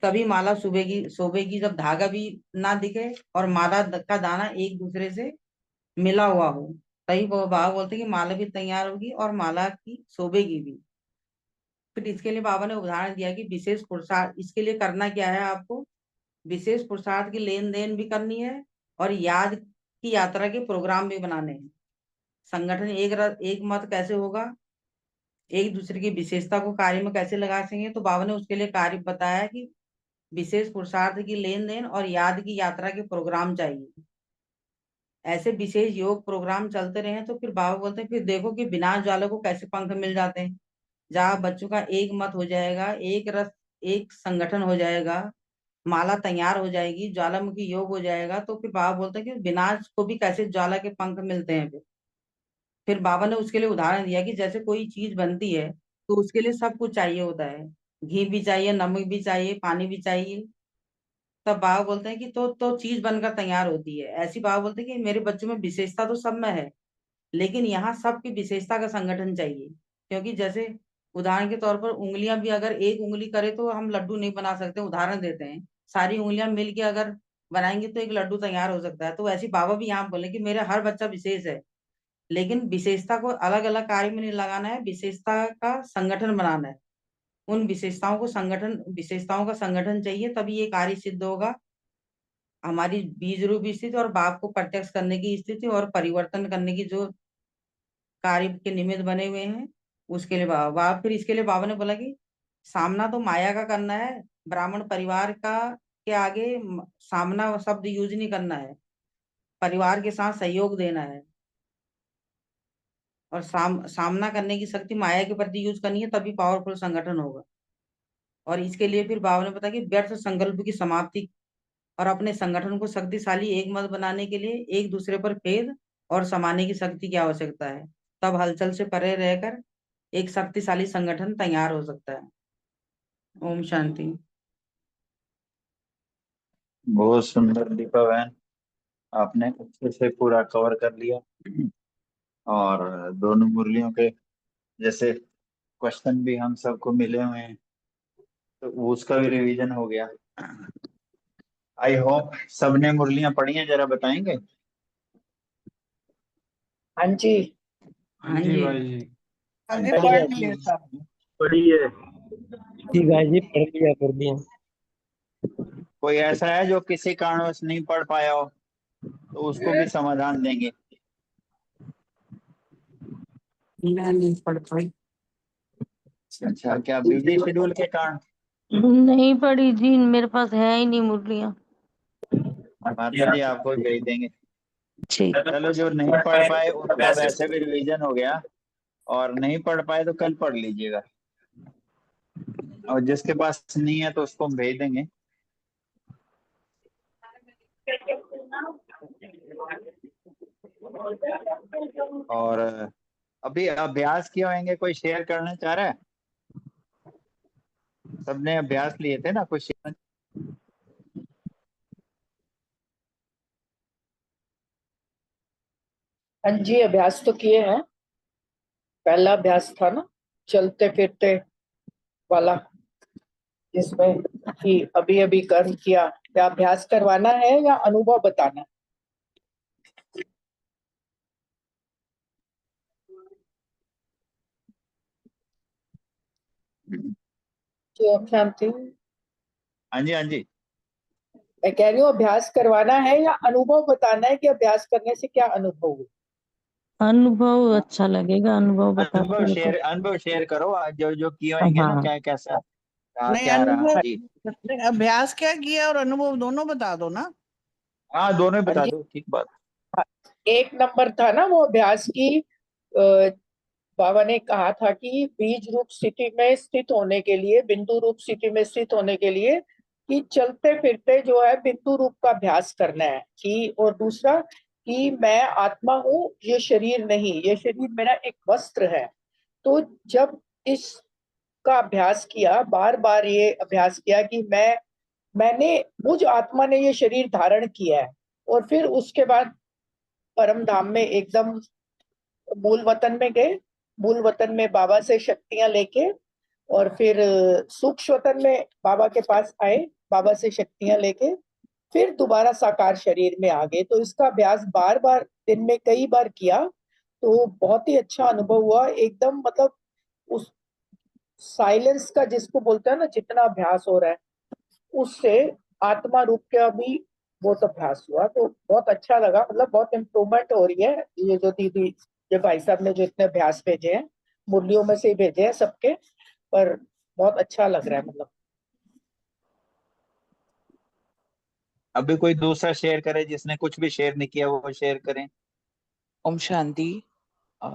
तभी माला शोभेगी। जब धागा भी ना दिखे और माला का दाना एक दूसरे से मिला हुआ हो, तभी वो बाबा बोलते हैं कि माला भी तैयार होगी और माला की शोभेगी भी। फिर इसके लिए बाबा ने उदाहरण दिया कि विशेष पुरुषार्थ, इसके लिए करना क्या है? आपको विशेष पुरुषार्थ की लेन देन भी करनी है और याद की यात्रा के प्रोग्राम भी बनाने हैं। संगठन एक मत कैसे होगा? एक दूसरे की विशेषता को कार्य में कैसे लगा सकेंगे, तो बाबा ने उसके लिए कार्य बताया कि विशेष पुरुषार्थ की लेन देन और याद की यात्रा के प्रोग्राम चाहिए। ऐसे विशेष योग प्रोग्राम चलते रहे तो फिर बाबा बोलते हैं फिर देखो कि विनाश ज्वाला को कैसे पंख मिल जाते हैं। जहाँ बच्चों का एक मत हो जाएगा, एक रस, एक संगठन हो जाएगा, माला तैयार हो जाएगी, ज्वालामुखी योग हो जाएगा, तो फिर बाबा बोलते हैं कि विनाश को भी कैसे ज्वाला के पंख मिलते हैं। फिर बाबा ने उसके लिए उदाहरण दिया कि जैसे कोई चीज बनती है तो उसके लिए सब कुछ चाहिए होता है, घी भी चाहिए, नमक भी चाहिए, पानी भी चाहिए। तब बाबा बोलते हैं कि तो चीज बनकर तैयार होती है। ऐसी बाबा बोलते हैं कि मेरे बच्चों में विशेषता तो सब में है, लेकिन यहाँ सबकी विशेषता का संगठन चाहिए। क्योंकि जैसे उदाहरण के तौर पर उंगलियां भी अगर एक उंगली करे तो हम लड्डू नहीं बना सकते, उदाहरण देते हैं। सारी उंगलियां मिल के अगर बनाएंगे तो एक लड्डू तैयार हो सकता है। तो ऐसी बाबा भी यहाँ बोले कि मेरा हर बच्चा विशेष है, लेकिन विशेषता को अलग अलग कार्य में नहीं लगाना है, विशेषता का संगठन बनाना है। उन विशेषताओं का संगठन चाहिए, तभी ये कार्य सिद्ध होगा। हमारी बीज रूप स्थिति और बाप को प्रत्यक्ष करने की स्थिति और परिवर्तन करने की जो कार्य के निमित्त बने हुए हैं, उसके लिए बाबा फिर इसके लिए बाबा ने बोला कि सामना तो माया का करना है, ब्राह्मण परिवार का के आगे सामना शब्द यूज नहीं करना है, परिवार के साथ सहयोग देना है। और सामना करने की शक्ति माया के प्रति यूज करनी है, तभी पावरफुल संगठन होगा। और इसके लिए फिर बाबा ने बताया कि व्यर्थ संकल्प की समाप्ति और अपने संगठन को शक्तिशाली एक मत बनाने के लिए एक दूसरे पर भेद और समाने की शक्ति की आवश्यकता है। तब हलचल से परे रहकर एक शक्तिशाली संगठन तैयार हो सकता है। ओम शांति। बहुत सुंदर दीपा बहन, आपने अच्छे से पूरा कवर कर लिया। और दोनों मुरलियों के जैसे क्वेश्चन भी हम सबको मिले हुए हैं, तो उसका भी रिवीजन हो गया। आई होप सबने मुरलियां पढ़ी हैं, जरा बताएंगे। हाँ जी। हाँ जी भाई जी। हमने बढ़िया पढ़ लिए सब। पढ़िए। ठीक है जी, पढ़ लिया। कोई ऐसा है जो किसी कारणवश नहीं पढ़ पाया हो, तो उसको भी समाधान देंगे। मैं नहीं पढ़ पाई। अच्छा, क्या बिजी शेड्यूल के कारण? नहीं पढ़ी जी, मेरे पास है ही नहीं मुरलियाँ। माता जी आपको भी भेज देंगे। ठीक। चलो, जो नहीं पढ़ पाए उनका वैसे भी रिवीजन हो गया, और नहीं पढ़ पाए तो कल पढ़ लीजिएगा, और जिसके पास नहीं है तो उसको हम भेज देंगे। और अभी अभ्यास किए होंगे, कोई शेयर करना चाह रहा है? सबने अभ्यास लिए थे ना, कुछ शेयर? हाँ जी, अभ्यास तो किए हैं। पहला अभ्यास था ना चलते फिरते वाला, जिसमें कि अभी अभी कर्म किया। क्या अभ्यास करवाना है या अनुभव बताना? जी ओम शांति। हाँ जी, हाँ जी। मैं कह रही हूँ अभ्यास करवाना है या अनुभव बताना है कि अभ्यास करने से क्या अनुभव हुआ। अनुभव अच्छा लगेगा, अनुभव बताते हो तो। अनुभव शेयर करो, जो जो किए होंगे ना, हाँ। क्या कैसा नहीं, क्या रहा अनुभव जी। अभ्यास क्या किया और अनुभव दोनों बता दो ना। हाँ, दोनों ही हाँ बता जी। दो, ठीक बात। एक नंबर था ना वो अभ्यास की, बाबा ने कहा था कि बीज रूप स्थिति में स्थित होने के लिए, बिंदु रूप स्थिति में स्थित होने के लिए, कि चलते फिरते जो है बिंदु रूप का अभ्यास करना है। कि और दूसरा कि मैं आत्मा हूँ, ये शरीर नहीं, ये शरीर मेरा एक वस्त्र है। तो जब इसका अभ्यास किया, बार बार ये अभ्यास किया कि मैंने मुझ आत्मा ने ये शरीर धारण किया है, और फिर उसके बाद परम धाम में एकदम मूल वतन में गए, मूल वतन में बाबा से शक्तियां लेके, और फिर सूक्ष्म वतन में बाबा के पास आए, बाबा से शक्तियां लेके, फिर दोबारा साकार शरीर में आ गए। तो इसका अभ्यास बार बार दिन में कई बार किया, तो बहुत ही अच्छा अनुभव हुआ। एकदम मतलब उस साइलेंस का जिसको बोलते हैं ना, जितना अभ्यास हो रहा है उससे आत्मा रूप का भी बहुत अभ्यास हुआ, तो बहुत अच्छा लगा। मतलब बहुत इम्प्रूवमेंट हो रही है। ये जो दीदी, जो भाई साहब ने जो इतने अभ्यास भेजे हैं, मुरलियों में से ही भेजे हैं सबके, पर बहुत अच्छा लग रहा है मतलब। अभी कोई दूसरा शेयर करे, जिसने कुछ भी शेयर नहीं किया वो शेयर करें। ओम शांति। अ,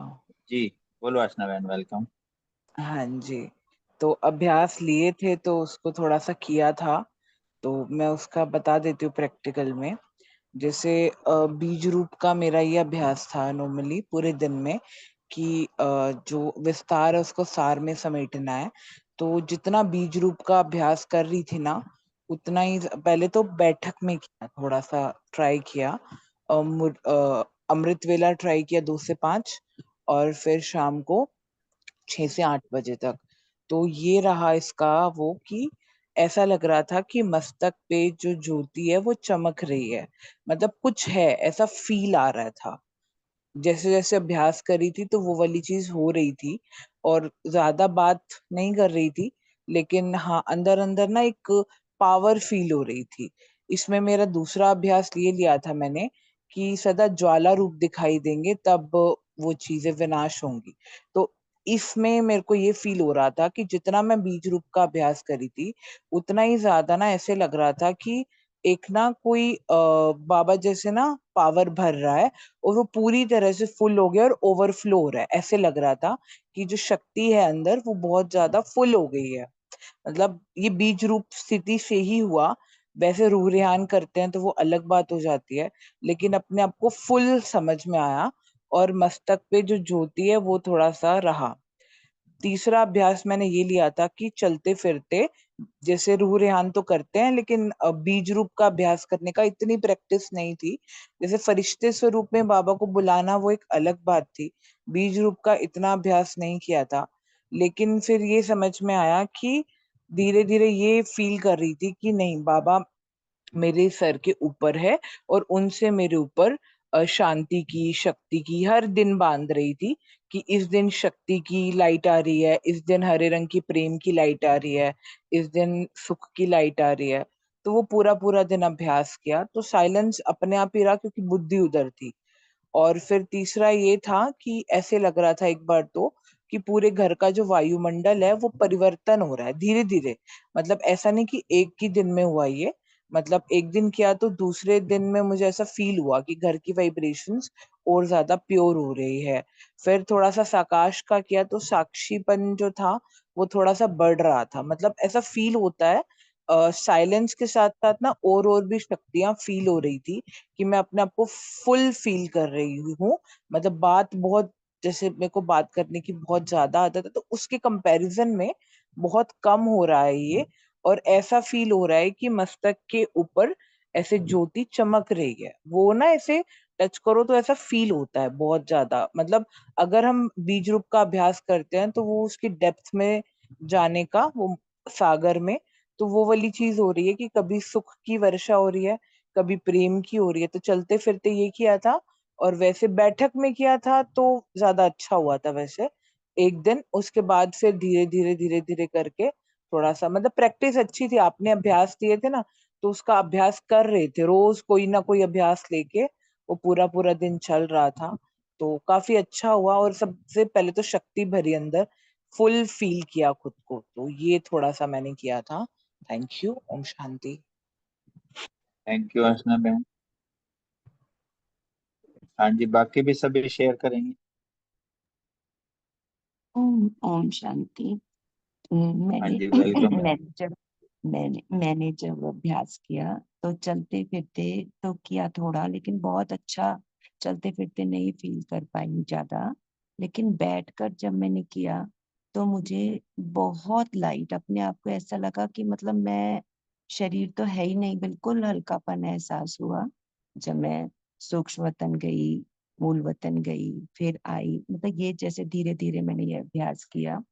जी बोलो अर्चना बहन, वेलकम। हाँ जी। तो अभ्यास लिए थे तो उसको थोड़ा सा किया था, तो मैं उसका बता देती हूँ प्रैक्टिकल में। जैसे बीज रूप का मेरा ये अभ्यास था नॉर्मली पूरे दिन में, कि जो विस्तार है उसको सार में समेटना है। तो जितना बीज रूप का अभ्यास कर रही थी ना, उतना ही पहले तो बैठक में किया, थोड़ा सा ट्राई किया। अमृत वेला ट्राई किया 2 से 5, और फिर शाम को 6 से 8 बजे तक। तो ये रहा इसका वो, कि ऐसा लग रहा था कि मस्तक पे जो ज्योति है वो चमक रही है, मतलब कुछ है ऐसा फील आ रहा था। जैसे जैसे अभ्यास करी थी तो वो वाली चीज हो रही थी, और ज्यादा बात नहीं कर रही थी, लेकिन हाँ अंदर अंदर ना एक पावर फील हो रही थी। इसमें मेरा दूसरा अभ्यास ये लिया था मैंने, कि सदा ज्वाला रूप दिखाई देंगे तब वो चीजें विनाश होंगी। तो इसमें मेरे को ये फील हो रहा था कि जितना मैं बीज रूप का अभ्यास करी थी, उतना ही ज्यादा ना ऐसे लग रहा था कि एक ना कोई बाबा जैसे ना पावर भर रहा है, और वो पूरी तरह से फुल हो गया और ओवरफ्लो हो रहा है। ऐसे लग रहा था कि जो शक्ति है अंदर वो बहुत ज्यादा फुल हो गई है। मतलब ये बीज रूप स्थिति से ही हुआ। वैसे रूह रेहान करते हैं तो वो अलग बात हो जाती है, लेकिन अपने आप को फुल समझ में आया, और मस्तक पे जो ज्योति है वो थोड़ा सा रहा। तीसरा अभ्यास मैंने ये लिया था कि चलते फिरते, जैसे रूह रेहान तो करते हैं, लेकिन बीज रूप का अभ्यास करने का इतनी प्रैक्टिस नहीं थी। जैसे फरिश्ते स्वरूप में बाबा को बुलाना वो एक अलग बात थी, बीज रूप का इतना अभ्यास नहीं किया था। लेकिन फिर ये समझ में आया कि धीरे धीरे ये फील कर रही थी कि नहीं, बाबा मेरे सर के ऊपर है, और उनसे मेरे ऊपर शांति की, शक्ति की हर दिन बांध रही थी, कि इस दिन शक्ति की लाइट आ रही है, इस दिन हरे रंग की प्रेम की लाइट आ रही है, इस दिन सुख की लाइट आ रही है। तो वो पूरा पूरा दिन अभ्यास किया तो साइलेंस अपने आप ही रहा, क्योंकि बुद्धि उधर थी। और फिर तीसरा ये था कि ऐसे लग रहा था एक बार तो, कि पूरे घर का जो वायुमंडल है वो परिवर्तन हो रहा है धीरे धीरे। मतलब ऐसा नहीं कि एक ही दिन में हुआ ये, मतलब एक दिन किया तो दूसरे दिन में मुझे ऐसा फील हुआ कि घर की वाइब्रेशंस और ज्यादा प्योर हो रही है। फिर थोड़ा सा साकाश का किया तो साक्षीपन जो था वो थोड़ा सा बढ़ रहा था। मतलब ऐसा फील होता है साइलेंस के साथ साथ ना, और भी शक्तियां फील हो रही थी, कि मैं अपने आप को फुल फील कर रही हूँ। मतलब बात बहुत, जैसे मेरे को बात करने की बहुत ज्यादा आदत है, तो उसके कंपैरिजन में बहुत कम हो रहा है ये। और ऐसा फील हो रहा है कि मस्तक के ऊपर ऐसे ज्योति चमक रही है, वो ना ऐसे टच करो तो ऐसा फील होता है बहुत ज्यादा। मतलब अगर हम बीज रूप का अभ्यास करते हैं तो वो उसकी डेप्थ में जाने का, वो सागर में, तो वो वाली चीज हो रही है कि कभी सुख की वर्षा हो रही है, कभी प्रेम की हो रही है। तो चलते फिरते ये किया था, और वैसे बैठक में किया था तो ज्यादा अच्छा हुआ था वैसे एक दिन। उसके बाद फिर धीरे धीरे करके थोड़ा सा, मतलब प्रैक्टिस अच्छी थी, आपने अभ्यास दिए थे ना, तो उसका अभ्यास कर रहे थे रोज कोई ना कोई अभ्यास लेके, वो पूरा पूरा दिन चल रहा था। तो काफी अच्छा हुआ, और सबसे पहले तो शक्ति भरी अंदर, फुल फील किया खुद को। तो ये थोड़ा सा मैंने किया था। Thank you. ओम शांति। थैंक यू अर्चना बहन। हाँ जी, बाकी भी सभी शेयर करेंगे। ओम ओम शांति। हाँ मैंने जी वेलकम मैंने बहन। जब मैंने जब अभ्यास किया तो चलते फिरते तो किया थोड़ा, लेकिन बहुत अच्छा चलते फिरते नहीं फील कर पाई ज्यादा। लेकिन बैठकर जब मैंने किया तो मुझे बहुत लाइट, अपने आप को ऐसा लगा कि मतलब मैं, शरीर तो है ही नहीं, बिल्कुल हल्कापन एहसास हुआ। जब मैं सूक्ष्म वतन गई, मूल वतन गई, फिर आई, मतलब ये जैसे धीरे धीरे मैंने ये अभ्यास किया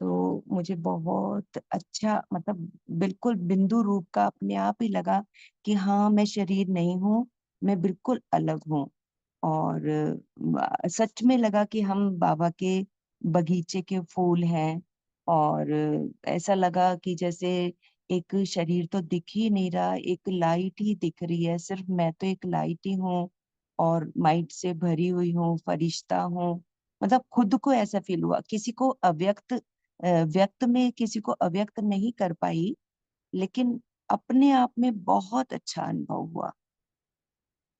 तो मुझे बहुत अच्छा, मतलब बिल्कुल बिंदु रूप का अपने आप ही लगा कि हाँ मैं शरीर नहीं हूँ, मैं बिल्कुल अलग हूँ। और सच में लगा कि हम बाबा के बगीचे के फूल हैं। और ऐसा लगा कि जैसे एक शरीर तो दिख ही नहीं रहा, एक लाइट ही दिख रही है, सिर्फ मैं तो एक लाइट ही हूँ और माइट से भरी हुई हूँ, फरिश्ता हूँ। मतलब खुद को ऐसा फील हुआ, किसी को अव्यक्त व्यक्त में किसी को अव्यक्त नहीं कर पाई, लेकिन अपने आप में बहुत अच्छा अनुभव हुआ।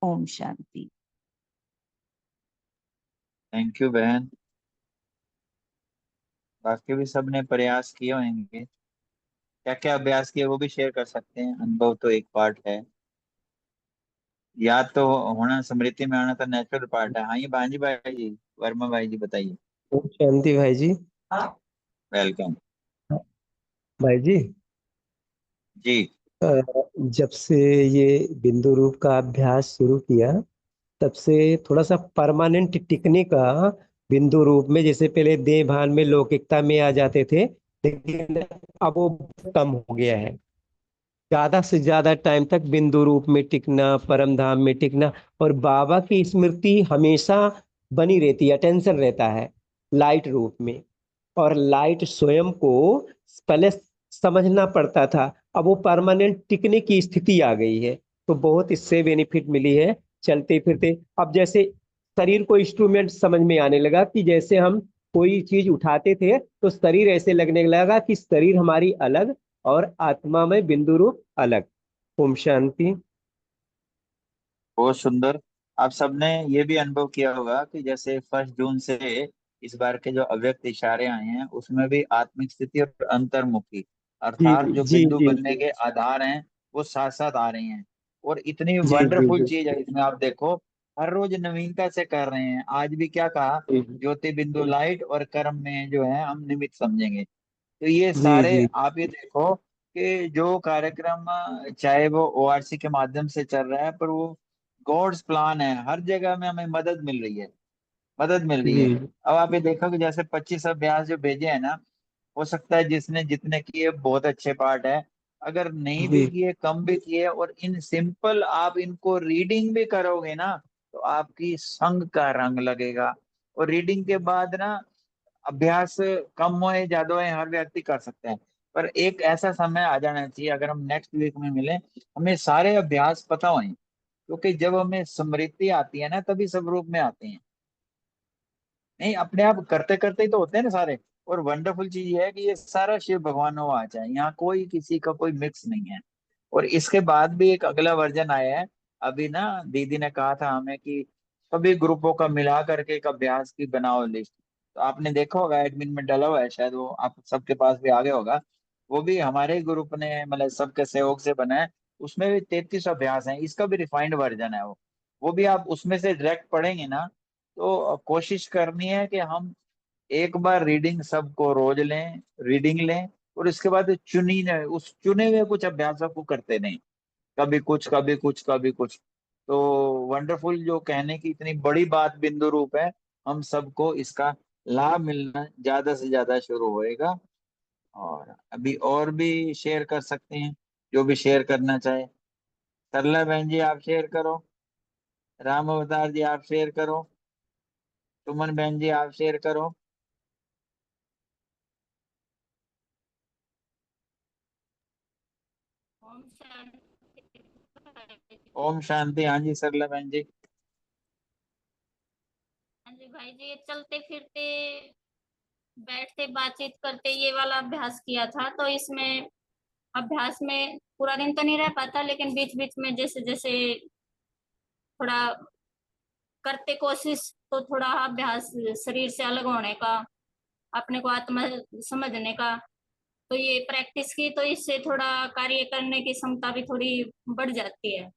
ओम शांति। थैंक यू बहन। बाकी भी सबने प्रयास किए होंगे, क्या क्या अभ्यास किए वो भी शेयर कर सकते हैं। अनुभव तो एक पार्ट है, याद तो होना, स्मृति में आना तो नेचुरल पार्ट है। हाँ, ये बांजी भाई जी, वर्मा भाई जी बताइए। ओम शांति भाई जी। वेलकम भाई जी, जी। अ, जब से ये बिंदु रूप का अभ्यास शुरू किया, तब से थोड़ा सा परमानेंट टिकने का बिंदु रूप में, जैसे पहले देह भान में लौकिकता में आ जाते थे, लेकिन अब वो कम हो गया है। ज्यादा से ज्यादा टाइम तक बिंदु रूप में टिकना, परम धाम में टिकना, और बाबा की स्मृति हमेशा बनी रहती है, अटेंशन रहता है लाइट रूप में। और लाइट स्वयं को पहले समझना पड़ता था, अब वो परमानेंट टिकने की स्थिति आ गई है। तो बहुत इससे बेनिफिट मिली है चलते फिरते। अब जैसे शरीर को इंस्ट्रूमेंट समझ में आने लगा, कि जैसे हम कोई चीज उठाते थे तो शरीर ऐसे लगने लगा कि शरीर हमारी अलग और आत्मा में बिंदु रूप अलग। ओम शांति। बहुत सुंदर। आप सबने ये भी अनुभव किया होगा कि जैसे 1 जून से इस बार के जो अव्यक्त इशारे आए हैं, उसमें भी आत्मिक स्थिति और अंतर्मुखी, जी अर्थात जो जी बिंदु जी बनने जी के आधार हैं, वो साथ साथ आ रही हैं। और इतनी जी जी वंडरफुल जी चीज है इसमें, आप देखो हर रोज नवीनता से कर रहे हैं। आज भी क्या कहा, जी ज्योति बिंदु लाइट और कर्म में जो है हम निमित्त समझेंगे। तो ये जी सारे जी आप ये देखो कि जो कार्यक्रम चाहे वो ओआरसी के माध्यम से चल रहा है, पर वो गॉड्स प्लान है। हर जगह में हमें मदद मिल रही है, मदद मिल रही है। जी अब आप ये देखो कि जैसे 25 अभ्यास जो भेजे हैं ना, हो सकता है जिसने जितने किए बहुत अच्छे पार्ट है, अगर नहीं भी जी किए, कम भी किए, और इन सिंपल आप इनको रीडिंग भी करोगे ना, तो आपकी संग का रंग लगेगा। और रीडिंग के बाद ना, अभ्यास कम होए ज्यादा होए हर व्यक्ति कर सकते हैं, पर एक ऐसा समय आ जाना चाहिए, अगर हम नेक्स्ट वीक में मिले, हमें सारे अभ्यास पता हों। क्योंकि जब हमें स्मृति आती है ना, तभी सब रूप में आते हैं। नहीं, अपने आप करते करते ही तो होते हैं ना सारे। और वंडरफुल चीज ये है कि ये सारा शिव भगवान हो आ जाए, यहाँ कोई किसी का कोई मिक्स नहीं है। और इसके बाद भी एक अगला वर्जन आया है। अभी ना दीदी ने कहा था हमें कि सभी ग्रुपों का मिला करके एक अभ्यास की बनाओ लिस्ट। तो आपने देखा होगा, एडमिन में डाला हुआ है शायद, वो आप सबके पास भी आ गया होगा। वो भी हमारे ही ग्रुप ने, मतलब सबके सहयोग से बना है। उसमें भी 33 अभ्यास हैं, इसका भी रिफाइंड वर्जन है वो भी आप उसमें से डायरेक्ट पढ़ेंगे ना। तो कोशिश करनी है कि हम एक बार रीडिंग सबको रोज लें, रीडिंग लें, और उसके बाद उस चुने हुए कुछ अभ्यासों को करते नहीं, कभी कुछ कभी कुछ कभी कुछ। तो वंडरफुल, जो कहने की इतनी बड़ी बात बिंदु रूप है, हम सबको इसका लाभ मिलना ज्यादा से ज्यादा शुरू होएगा। और अभी और भी शेयर कर सकते हैं, जो भी शेयर करना चाहे। सरला बहन जी आप शेयर करो, राम अवतार जी आप शेयर करो, सुमन बहन जी आप शेयर करो। ओम शांति। हाँ जी सरला बहन जी। हाँ जी भाई जी, ये चलते फिरते बैठते बातचीत करते ये वाला अभ्यास किया था। तो इसमें अभ्यास में पूरा दिन तो नहीं रह पाता, लेकिन बीच बीच में जैसे जैसे थोड़ा करते कोशिश, तो थोड़ा अभ्यास शरीर से अलग होने का, अपने को आत्मा समझने का। तो ये प्रैक्टिस की तो इससे थोड़ा कार्य करने की क्षमता भी थोड़ी बढ़ जाती है।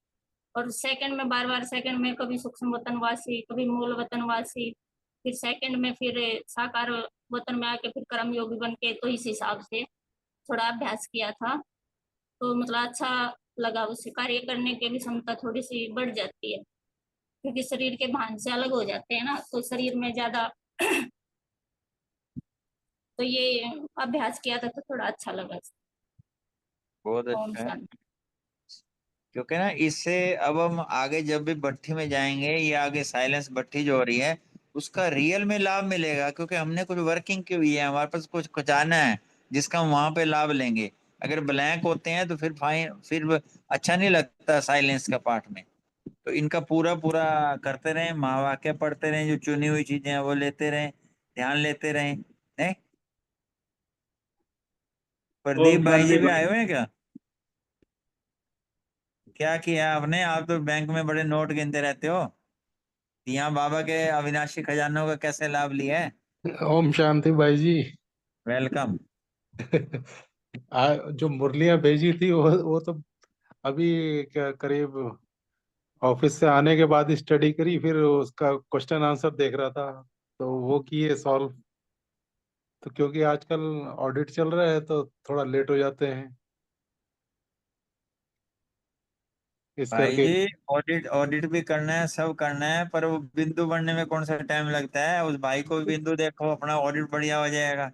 और सेकंड में बार बार सेकंड में कभी सूक्ष्म वतनवासी, कभी मूल वतनवासी, फिर सेकंड में फिर साकार वतन में आके फिर कर्म योगी बन के, तो इस हिसाब से थोड़ा अभ्यास किया था। तो मतलब अच्छा लगा, उससे कार्य करने की भी क्षमता थोड़ी सी बढ़ जाती है, क्योंकि शरीर के भान से अलग हो जाते हैं ना, तो शरीर में ज्यादा तो ये अभ्यास किया था तो थोड़ा अच्छा लगा। बहुत ओम अच्छा है। शांति। क्योंकि ना इससे अब हम आगे जब भी भट्ठी में जाएंगे, या आगे साइलेंस भट्ठी जो हो रही है, उसका रियल में लाभ मिलेगा। क्योंकि हमने कुछ वर्किंग की हुई है, हमारे पास कुछ खजाना है जिसका हम वहां पे लाभ लेंगे। अगर ब्लैंक होते हैं तो फिर फाइन, फिर अच्छा नहीं लगता साइलेंस का पार्ट में। तो इनका पूरा पूरा करते रहें, महावाक्य पढ़ते रहें, जो चुनी हुई चीजें हैं वो लेते रहें, ध्यान लेते रहें। नहीं, प्रदीप ओम भाई जी शांति भी आए भाई। हुए हैं क्या? क्या किया आपने? आप तो बैंक में बड़े नोट गिनते रहते हो, यहाँ बाबा के अविनाशी खजानों का कैसे लाभ लिया है? ओम शांति भाई जी। वेलकम। जो मुरलियां भेजी थी वो तो अभी क्या करीब ऑफिस से आने के बाद स्टडी करी, फिर उसका क्वेश्चन आंसर देख रहा था, तो वो किए सॉल्व। तो क्योंकि आजकल ऑडिट चल रहा है तो थोड़ा लेट हो जाते हैं इस भाई करके। जी, ऑडिट ऑडिट भी करना है, सब करना है, पर वो बिंदु बनने में कौन सा टाइम लगता है? उस भाई को भी बिंदु देखो, अपना ऑडिट बढ़िया हो जाएगा।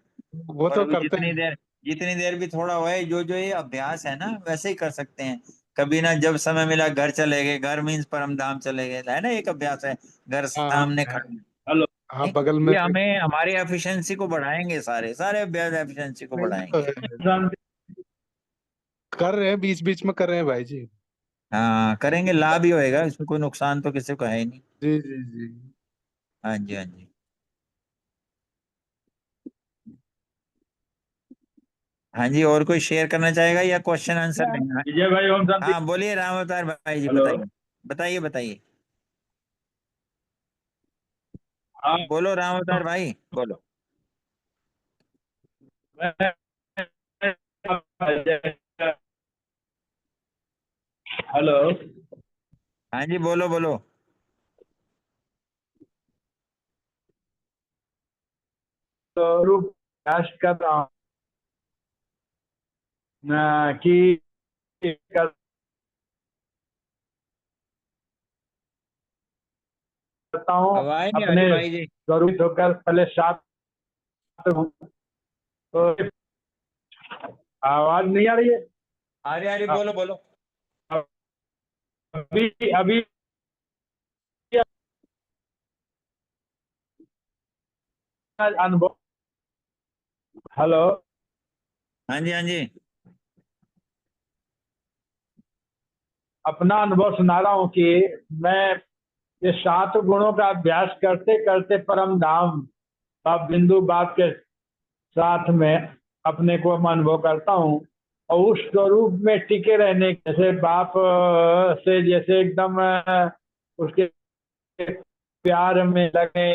वो और तो अभी करते हैं। जितनी देर भी थोड़ा हुआ है, जो जो ये अभ्यास है ना, वैसे ही कर सकते हैं। कभी ना जब समय मिला घर चले गए, घर मीन्स परम धाम चले गए, है ना, एक अभ्यास है, घर हाँ हाँ सामने खड़े। हेलो। हाँ, नहीं, बगल में ये हमें हमारी एफिशिएंसी को बढ़ाएंगे, सारे सारे अभ्यास एफिशिएंसी को बढ़ाएंगे। शांति। कर रहे हैं, बीच बीच में कर रहे हैं भाई जी। हाँ, करेंगे, लाभ ही होएगा, इसमें कोई नुकसान तो किसी को है ही नहीं। जी जी जी। हाँ जी, हाँ जी। हाँ जी, और कोई शेयर करना चाहेगा या क्वेश्चन आंसर लेंगे? विजय भाई ओम शांति। हाँ, बोलिए राम अवतार भाई जी, हेलो। बताइए बताइए बताइए। हाँ। बोलो राम अवतार भाई, बोलो। हेलो। हाँ जी, बोलो बोलो। तो रूप प्रयास कर रहा हूँ कि करता हूँ आवाज नहीं आ अपने रही भाई जी। स्वरूप होकर पहले सात हूँ। तो आवाज नहीं आ रही है? आ रही बोलो बोलो। अभी अभी अनुभव। हेलो। हाँ जी, हाँ जी। अपना अनुभव सुना रहा हूँ कि मैं ये 7 गुणों का अभ्यास करते करते परम धाम का बिंदु बाप के साथ में अपने को मैं अनुभव करता हूँ, और उस स्वरूप में टिके रहने, जैसे बाप से जैसे एकदम उसके प्यार में लगे,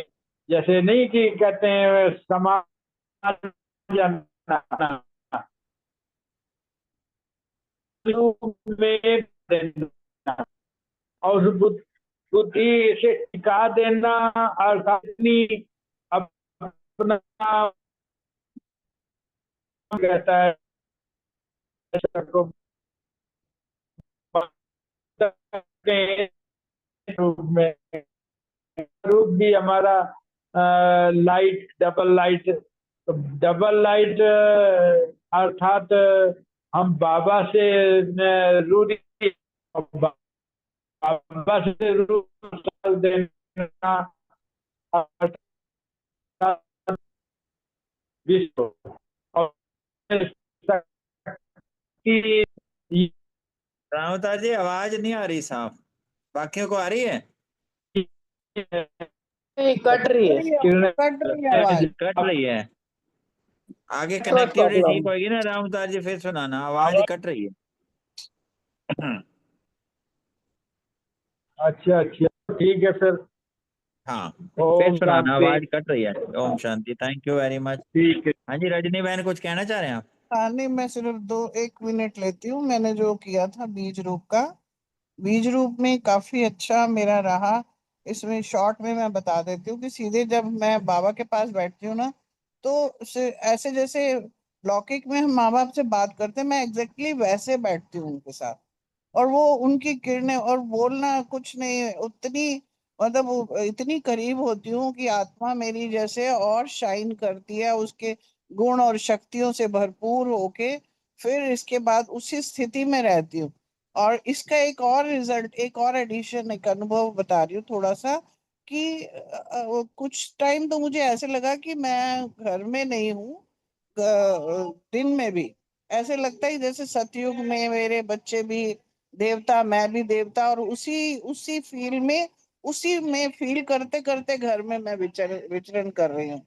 जैसे नहीं कि कहते हैं समाज में और बुद्धि से टिका देना, अर्थात अपनी अपना कहता है को रूप में, रूप भी हमारा लाइट, डबल लाइट। तो डबल लाइट अर्थात हम बाबा से रूढ़ी, बाबा से रूप देना, अर्थात विश्व और शक्ति। राम अवतार जी, आवाज नहीं आ रही साफ, बाकियों को आ रही है? नहीं, कट रही है। कट रही है आवाज। कट रही है। आगे नेटवर्क कनेक्टिविटी प्रॉब्लम। ठीक होगी ना राम अवतार जी, फिर सुनाना, आवाज कट रही है। अच्छा अच्छा, ठीक है फिर। हाँ, फिर ओम सुनाना, शांति। आवाज कट रही है। ओम शांति, थैंक यू वेरी मच। ठीक है। हाँ जी, रजनी बहन कुछ कहना चाह रहे हैं आप? हाँ नहीं, मैं सिर्फ 1 मिनट लेती हूँ। मैंने जो किया था बीज रूप का, बीज रूप में काफी अच्छा मेरा रहा। इसमें शॉर्ट में मैं बता देती हूँ कि सीधे जब मैं बाबा के पास बैठती हूँ ना, तो ऐसे जैसे लौकिक में हम माँ बाप से बात करते हैं, मैं एग्जैक्टली वैसे बैठती हूँ उनके साथ। और वो उनकी किरणें, और बोलना कुछ नहीं, उतनी मतलब वो इतनी करीब होती हूँ कि आत्मा मेरी जैसे और शाइन करती है, उसके गुण और शक्तियों से भरपूर होके फिर इसके बाद उसी स्थिति में रहती हूँ। और इसका एक और रिजल्ट, एक और एडिशन, एक अनुभव बता रही हूँ थोड़ा सा, कि कुछ टाइम तो मुझे ऐसे लगा कि मैं घर में नहीं हूँ। दिन में भी ऐसे लगता है जैसे सतयुग में मेरे बच्चे भी देवता, मैं भी देवता, और उसी फील करते करते घर में मैं विचरण कर रही हूँ।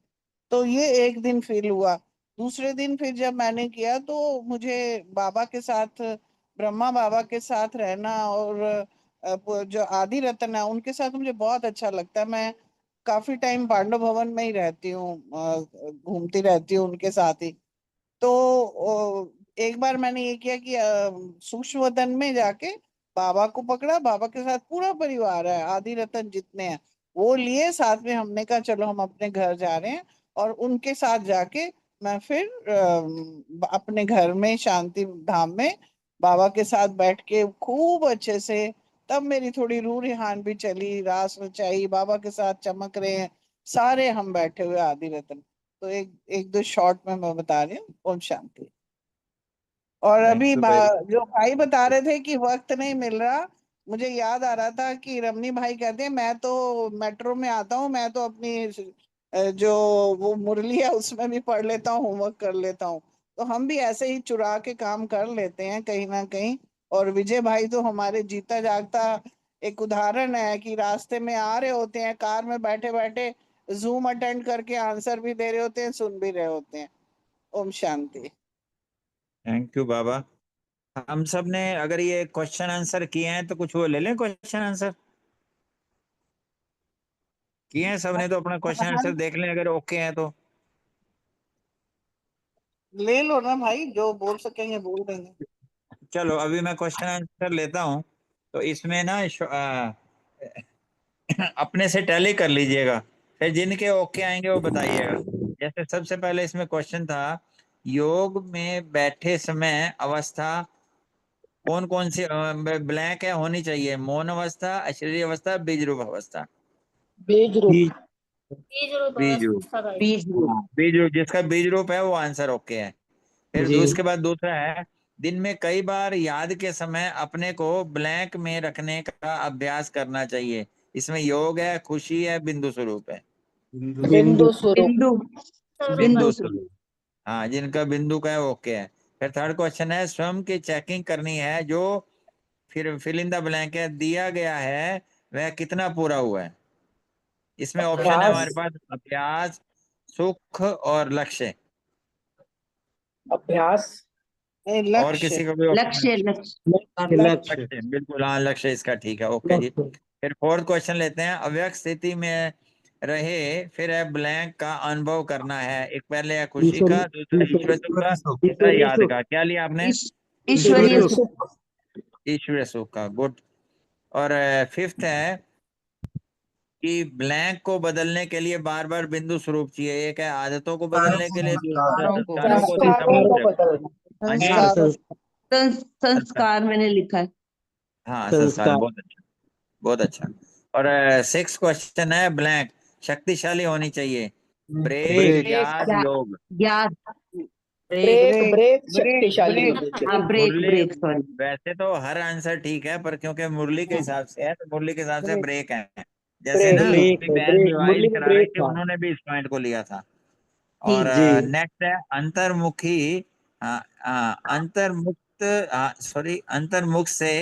तो ये एक दिन फील हुआ। दूसरे दिन फिर जब मैंने किया तो मुझे बाबा के साथ, ब्रह्मा बाबा के साथ रहना और जो आदि रत्न है उनके साथ मुझे बहुत अच्छा लगता है। मैं काफी टाइम पांडव भवन में ही रहती हूँ, घूमती रहती हूँ उनके साथ ही। तो एक बार मैंने ये किया कि सूक्ष्म वतन में जाके बाबा को पकड़ा, बाबा के साथ पूरा परिवार है, आदि रतन जितने हैं वो लिए साथ में। हमने कहा चलो हम अपने घर जा रहे हैं, और उनके साथ जाके मैं फिर अपने घर में शांति धाम में बाबा के साथ बैठ के खूब अच्छे से, तब मेरी थोड़ी रूह रिहान भी चली, रास रचाई, बाबा के साथ चमक रहे हैं सारे हम बैठे हुए आदि रतन। तो एक दो शॉर्ट में मैं बता रही हूँ। ओम शांति। और थैंक अभी यू वेरी जो भाई बता रहे थे कि वक्त नहीं मिल रहा, मुझे याद आ रहा था कि रमनी भाई कहते हैं मैं तो मेट्रो में आता हूँ, मैं तो अपनी जो वो मुरली है उसमें भी पढ़ लेता हूँ, होमवर्क कर लेता हूँ। तो हम भी ऐसे ही चुरा के काम कर लेते हैं कहीं ना कहीं। और विजय भाई तो हमारे जीता जागता एक उदाहरण है कि रास्ते में आ रहे होते हैं, कार में बैठे बैठे जूम अटेंड करके आंसर भी दे रहे होते हैं, सुन भी रहे होते हैं। ओम शांति। थैंक यू बाबा। हम सब ने अगर ये क्वेश्चन आंसर किए हैं तो कुछ वो ले लें, क्वेश्चन आंसर किए हैं सबने तो अपना क्वेश्चन आंसर देख लें, अगर ओके हैं तो। ले लो ना भाई, जो बोल सकेंगे बोल देंगे। चलो अभी मैं क्वेश्चन आंसर लेता हूँ। तो इसमें ना अपने से टैली कर लीजिएगा, फिर जिनके ओके आएंगे वो बताइएगा। जैसे सबसे पहले इसमें क्वेश्चन था, योग में बैठे समय अवस्था कौन कौन सी ब्लैंक है होनी चाहिए? मौन अवस्था, अशरीरी अवस्था, बीज रूप अवस्था। बीज रूप। बीज रूप बीज रूप। अवस्था भाई। बीज रूप। हाँ, बीज रूप, जिसका बीज रूप है वो आंसर ओके है। फिर जी उसके बाद दूसरा है, दिन में कई बार याद के समय अपने को ब्लैंक में रखने का अभ्यास करना चाहिए। इसमें योग है, खुशी है, बिंदु स्वरूप है? बिंदु स्वरूप। बिंदु स्वरूप बिंदु बिंदु भाई। स्वरूप। स्वरूप। हाँ, जिनका बिंदु का है वो ओके है। फिर थर्ड क्वेश्चन है, स्वयं की चेकिंग करनी है, जो फिर फिल इन द ब्लैंक है दिया गया है वह कितना पूरा हुआ है? इसमें ऑप्शन है हमारे अभ्यास। पास, अभ्यास, सुख और लक्ष्य। अभ्यास। नहीं, और लक्ष्य। किसी का भी ऑप्शन? लक्ष्य लक्ष्य लक्ष्य लक्ष्य, बिल्कुल हाँ, लक्ष्य इसका ठीक है, ओके जी। लक्ष्य फिर फोर्थ क्वेश्चन लेते हैं, अव्यक्त स्थिति में रहे फिर है ब्लैंक का अनुभव करना है। एक पहले है खुशी ईश्वरी का, दूसरा ईश्वर सुख का, तीसरा ईश्वरीय याद सुख का। क्या लिया आपने? ईश्वरीय ईश्वरीय सुख। सुख। सुख। ईश्वरीय सुख का, गुड। और फिफ्थ है कि ब्लैंक को बदलने के लिए बार बार बिंदु स्वरूप चाहिए। एक है आदतों को बदलने के लिए, दूसरा संस्कारों को संस्कारों को, तीसरा संस्कारों को मनुष्य को। बदलना। हाँ जी, संस्कार। संस्कार। संस्कार मैंने लिखा है। हाँ, संस्कार, संस्कार। बहुत अच्छा, बहुत अच्छा। और सिक्स क्वेश्चन है, ब्लैंक शक्तिशाली होनी चाहिए, ब्रेक, ब्रेक। ब्रेक। याद, या, योग। याद। Brake. Brake brake. Brake brake. शक्तिशाली ब्रेक। होनी चाहिए। हाँ, ब्रेक मुरली, ब्रेक सॉरी। वैसे तो हर आंसर ठीक है, पर क्योंकि मुरली के हिसाब से है तो मुरली के हिसाब से ब्रेक। ब्रेक है। जैसे ब्रेक। ना ब्रेक अपनी है, बहन ब्रेक रिवाइज मुरली में करा रही ब्रेक थी, था। उन्होंने भी इस पॉइंट को लिया था। और ठीक। जी नेक्स्ट है अंतर्मुखी, अंतर्मुक्त, सॉरी, अंतर्मुख से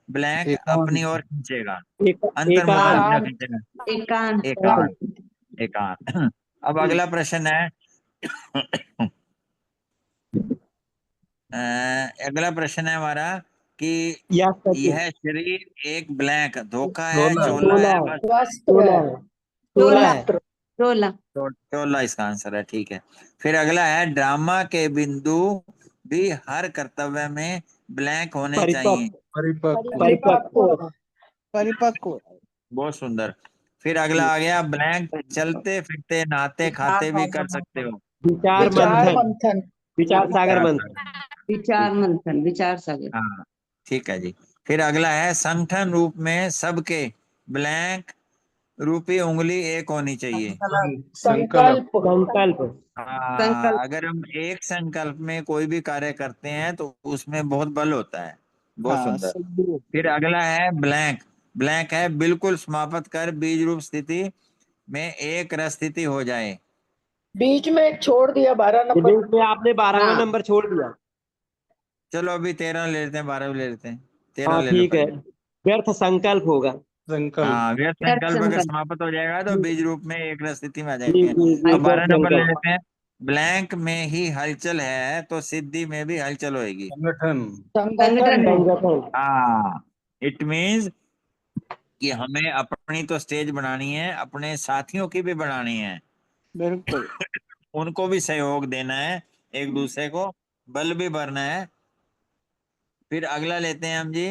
ब्लैंक अपनी एकांत। ओर खींचेगा। एक अंतर्मुख से एकांत अपनी ओर एकांत। खींचेगा। एकांत। एकांत, एकांत। अब अगला प्रश्न है, अगला प्रश्न है हमारा कि या सत्य यह शरीर एक ब्लैंक धोखा है, सोलह। चोला सोलह है, है, वस्त्र है? वस्त्र है। सोलह है, सोलह चोला है। वस्त्र। चोला। चोला इसका आंसर है, ठीक है। फिर अगला है, ड्रामा के बिंदु भी हर कर्तव्य में ब्लैंक होने चाहिए। परिपक्व परिपक्व। परिपक्व परिपक्व। परिपक्व। बहुत सुंदर। फिर अगला आ गया, ब्लैंक चलते फिरते नहाते विचार खाते भी सागर कर सकते मंथन। हो। विचार विचार मंथन मंथन। विचार सागर विचार मंथन। सागर, विचार ठीक है, मंथन। विचार सागर। हाँ, ठीक है जी। फिर अगला है, संगठन रूप में सबके ब्लैंक रूपी उंगली एक होनी चाहिए। संकल्प। संकल्प। संकल्प संकल्प। अगर हम एक संकल्प में कोई भी कार्य करते हैं तो उसमें बहुत बल होता है। बहुत हाँ, सुंदर। फिर अगला है ब्लैंक, ब्लैंक है बिल्कुल समाप्त कर बीज रूप स्थिति में एक रस स्थिति हो जाए। बीच में एक छोड़ दिया 12 नंबर। बीच में आपने 12वां हाँ, नंबर छोड़ दिया। चलो अभी 13 ले लेते हैं, 12 ले लेते हैं, 13 हाँ ले लो ठीक है, पहले। व्यर्थ संकल्प होगा। संकल्प। हाँ, व्यर्थ व्यर्थ संकल्प अगर संकल्प। समाप्त हो जाएगा तो बीज रूप में एक रस स्थिति में आ जी जाएंगे। जी जी, अब 12 व्यर्थ नंबर ले संकल्प। लेते हैं। ब्लैंक में ही हलचल है तो सिद्धि में भी हलचल होएगी। संगठन। संगठन में। संगठन। हाँ, इट मीन्स कि हमें अपनी तो स्टेज बनानी है, अपने साथियों की भी बनानी है, बिल्कुल। उनको भी सहयोग देना है, एक दूसरे को बल भी भरना है। फिर अगला लेते हैं हम जी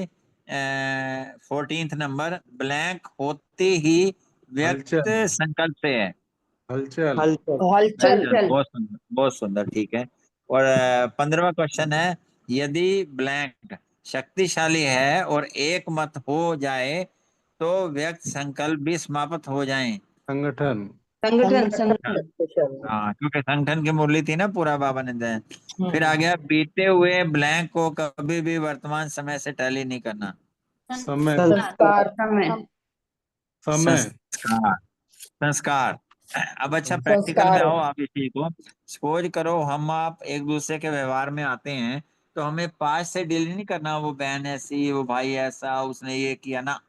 14th नंबर। ब्लैंक होते ही व्यक्त हलचल। संकल्प से है। हलचल। हलचल। हलचल। हलचल, बहुत सुंदर, बहुत सुंदर, ठीक है। और 15वां क्वेश्चन है, यदि ब्लैंक शक्तिशाली है और एक मत हो जाए तो व्यक्त संकल्प भी समाप्त हो जाएं। संगठन। संगठन संगठन संगठन। शक्तिशाली। हाँ, क्योंकि संगठन की मुरली थी ना पूरा बाबा ने दिया। फिर आ हम्म। गया, बीते हुए ब्लैंक को कभी भी वर्तमान समय से टैली नहीं करना। समय। संस्कार। समय। समय। संस्कार, संस्कार। अब अच्छा, प्रैक्टिकल में संस्कार आओ होना। आप इस चीज को। सपोज करो हम आप एक दूसरे के व्यवहार में आते हैं तो हमें पास से डील नहीं करना, वो बहन ऐसी, वो भाई ऐसा, उसने ये किया ना।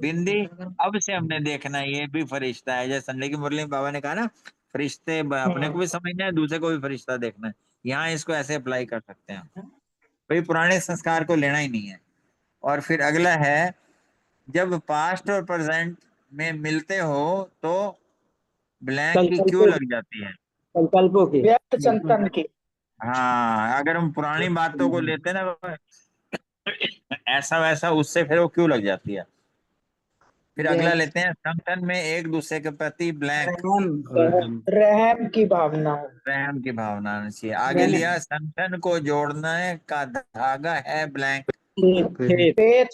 बिंदी अब से हमने देखना है, ये भी फरिश्ता है। जैसे संडे की मुरली में बाबा ने कहा ना, फरिश्ते अपने को भी समझना है, दूसरे को भी फरिश्ता देखना है। यहाँ इसको ऐसे अप्लाई कर सकते हैं भाई, पुराने संस्कार को लेना ही नहीं है। और फिर अगला है, जब पास्ट और प्रेजेंट में मिलते हो तो ब्लैंक की क्यों संकल्पों लग जाती है। संकल्पों की। व्यक्त संतन की। हाँ, अगर हम पुरानी बातों को लेते हैं ना ऐसा वैसा, उससे फिर वो क्यों लग जाती है। फिर अगला व्यर्थ। लेते हैं, संगठन में एक दूसरे के प्रति ब्लैंक रहम। रहम। रहम की भावना हो। प्रेम की भावना आनी चाहिए। आगे रहम। लिया, संगठन को जोड़ने का धागा है ब्लैंक। फेथ। फेथ।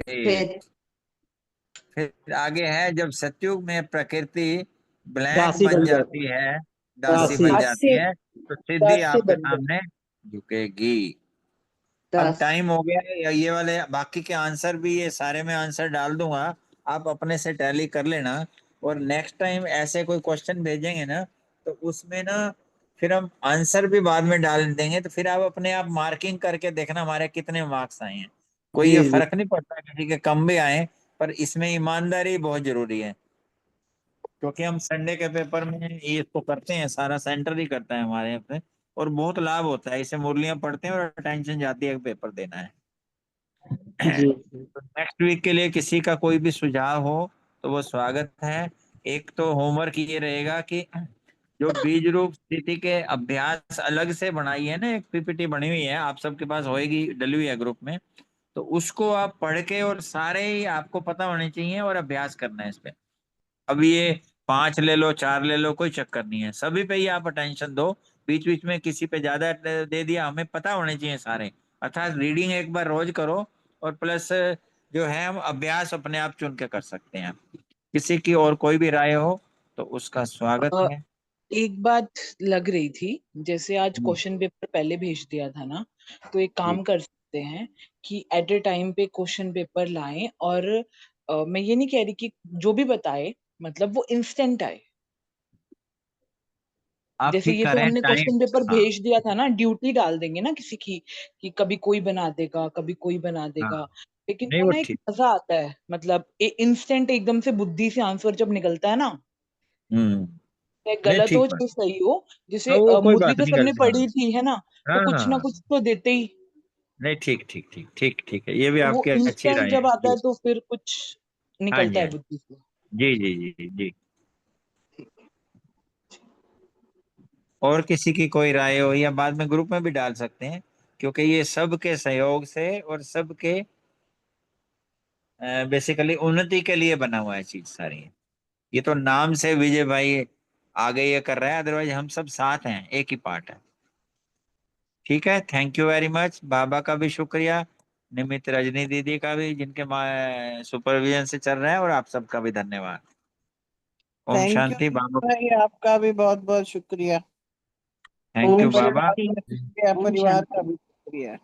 फेथ। फिर आगे है, जब सतयुग में प्रकृति ब्लैंक दासी बन बन जाती जाती। है, दासी दासी। बन जाती दासी। है, तो सिद्धि दासी आपके बन गई। सामने झुकेगी। अब दास। टाइम हो गया है, या ये वाले बाकी के आंसर भी, ये सारे में आंसर डाल दूंगा, आप अपने से टैली कर लेना। और नेक्स्ट टाइम ऐसे कोई क्वेश्चन भेजेंगे ना तो उसमें ना फिर हम आंसर भी बाद में डाल देंगे, तो फिर आप अपने आप मार्किंग करके देखना हमारे कितने मार्क्स आए हैं। कोई ये जी जी। फर्क नहीं पड़ता किसी के कम भी आए, पर इसमें ईमानदारी बहुत जरूरी है। क्योंकि हम संडे के पेपर में ये इसको करते हैं, सारा सेंटर ही करता है हमारे यहाँ पे, और बहुत लाभ होता है, इसे मुरलियां पढ़ते हैं और टेंशन जाती है कि पेपर देना है। जी तो नेक्स्ट वीक के लिए किसी का कोई भी सुझाव हो तो वो स्वागत है। एक तो होमवर्क ये रहेगा कि जो बीज रूप स्थिति के अभ्यास अलग से बनाई है ना, एक पीपीटी बनी हुई है, आप सबके पास होएगी, डली हुई है ग्रुप में, तो उसको आप पढ़ के और सारे ही आपको पता होने चाहिए और अभ्यास करना है इस पे। अब ये 5 ले लो, 4 ले लो, कोई चक्कर नहीं है, सभी पे ही आप अटेंशन दो। बीच बीच में किसी पे ज्यादा दे दिया, हमें पता होने चाहिए सारे। अर्थात रीडिंग एक बार रोज करो, और प्लस जो है हम अभ्यास अपने आप चुन के कर सकते हैं। किसी की और कोई भी राय हो तो उसका स्वागत अ, है। एक बात लग रही थी, जैसे आज हम्म, क्वेश्चन पेपर पहले भेज दिया था ना, तो एक जी काम कर सकते हैं कि एट ए टाइम पे क्वेश्चन पेपर लाएं, और मैं ये नहीं कह रही कि जो भी बताए मतलब वो इंस्टेंट आए। आप जैसे ठीक ये तो करें हमने टाइम। क्वेश्चन पेपर हाँ भेज दिया था ना, ड्यूटी डाल देंगे ना किसी की, कि कभी कोई बना देगा, कभी कोई बना हाँ, देगा। लेकिन नहीं वो वो ना एक ठीक। मजा आता है, मतलब इंस्टेंट एकदम से बुद्धि से आंसर जब निकलता है ना, हम्म, चाहे नहीं गलत ठीक हो बात। चाहे सही हो। जैसे हाँ, वो कोई मुरली बात तो नहीं सबने करते। हाँ पढ़ी थी है ना, तो हाँ कुछ ना हाँ, कुछ तो देते ही। नहीं ठीक ठीक ठीक ठीक ठीक है, ये भी तो वो आपकी अच्छी इंस्टेंट राय है जब आता जी। है तो फिर कुछ हाँ निकलता जी, है हाँ बुद्धि से। जी जी जी जी जी। और किसी की कोई राय हो या बाद में ग्रुप में भी डाल सकते हैं, क्योंकि ये सबके सहयोग से और सबके बेसिकली उन्नति के लिए बना हुआ है चीज सारी। ये तो नाम से विजय भाई आगे ये कर रहा है, अदरवाइज हम सब साथ हैं, एक ही पार्ट है। ठीक है, थैंक यू वेरी मच। बाबा का भी शुक्रिया, निमित रजनी दीदी का भी, जिनके सुपरविजन से चल रहा है, और आप सबका भी धन्यवाद। ओम थैंक यू शांति बाबा। भाई, आपका भी बहुत बहुत शुक्रिया। थैंक पूरे यू ओम बाबा। परिवार शांति। का शुक्रिया, ओम परिवार का शांति। भी शुक्रिया।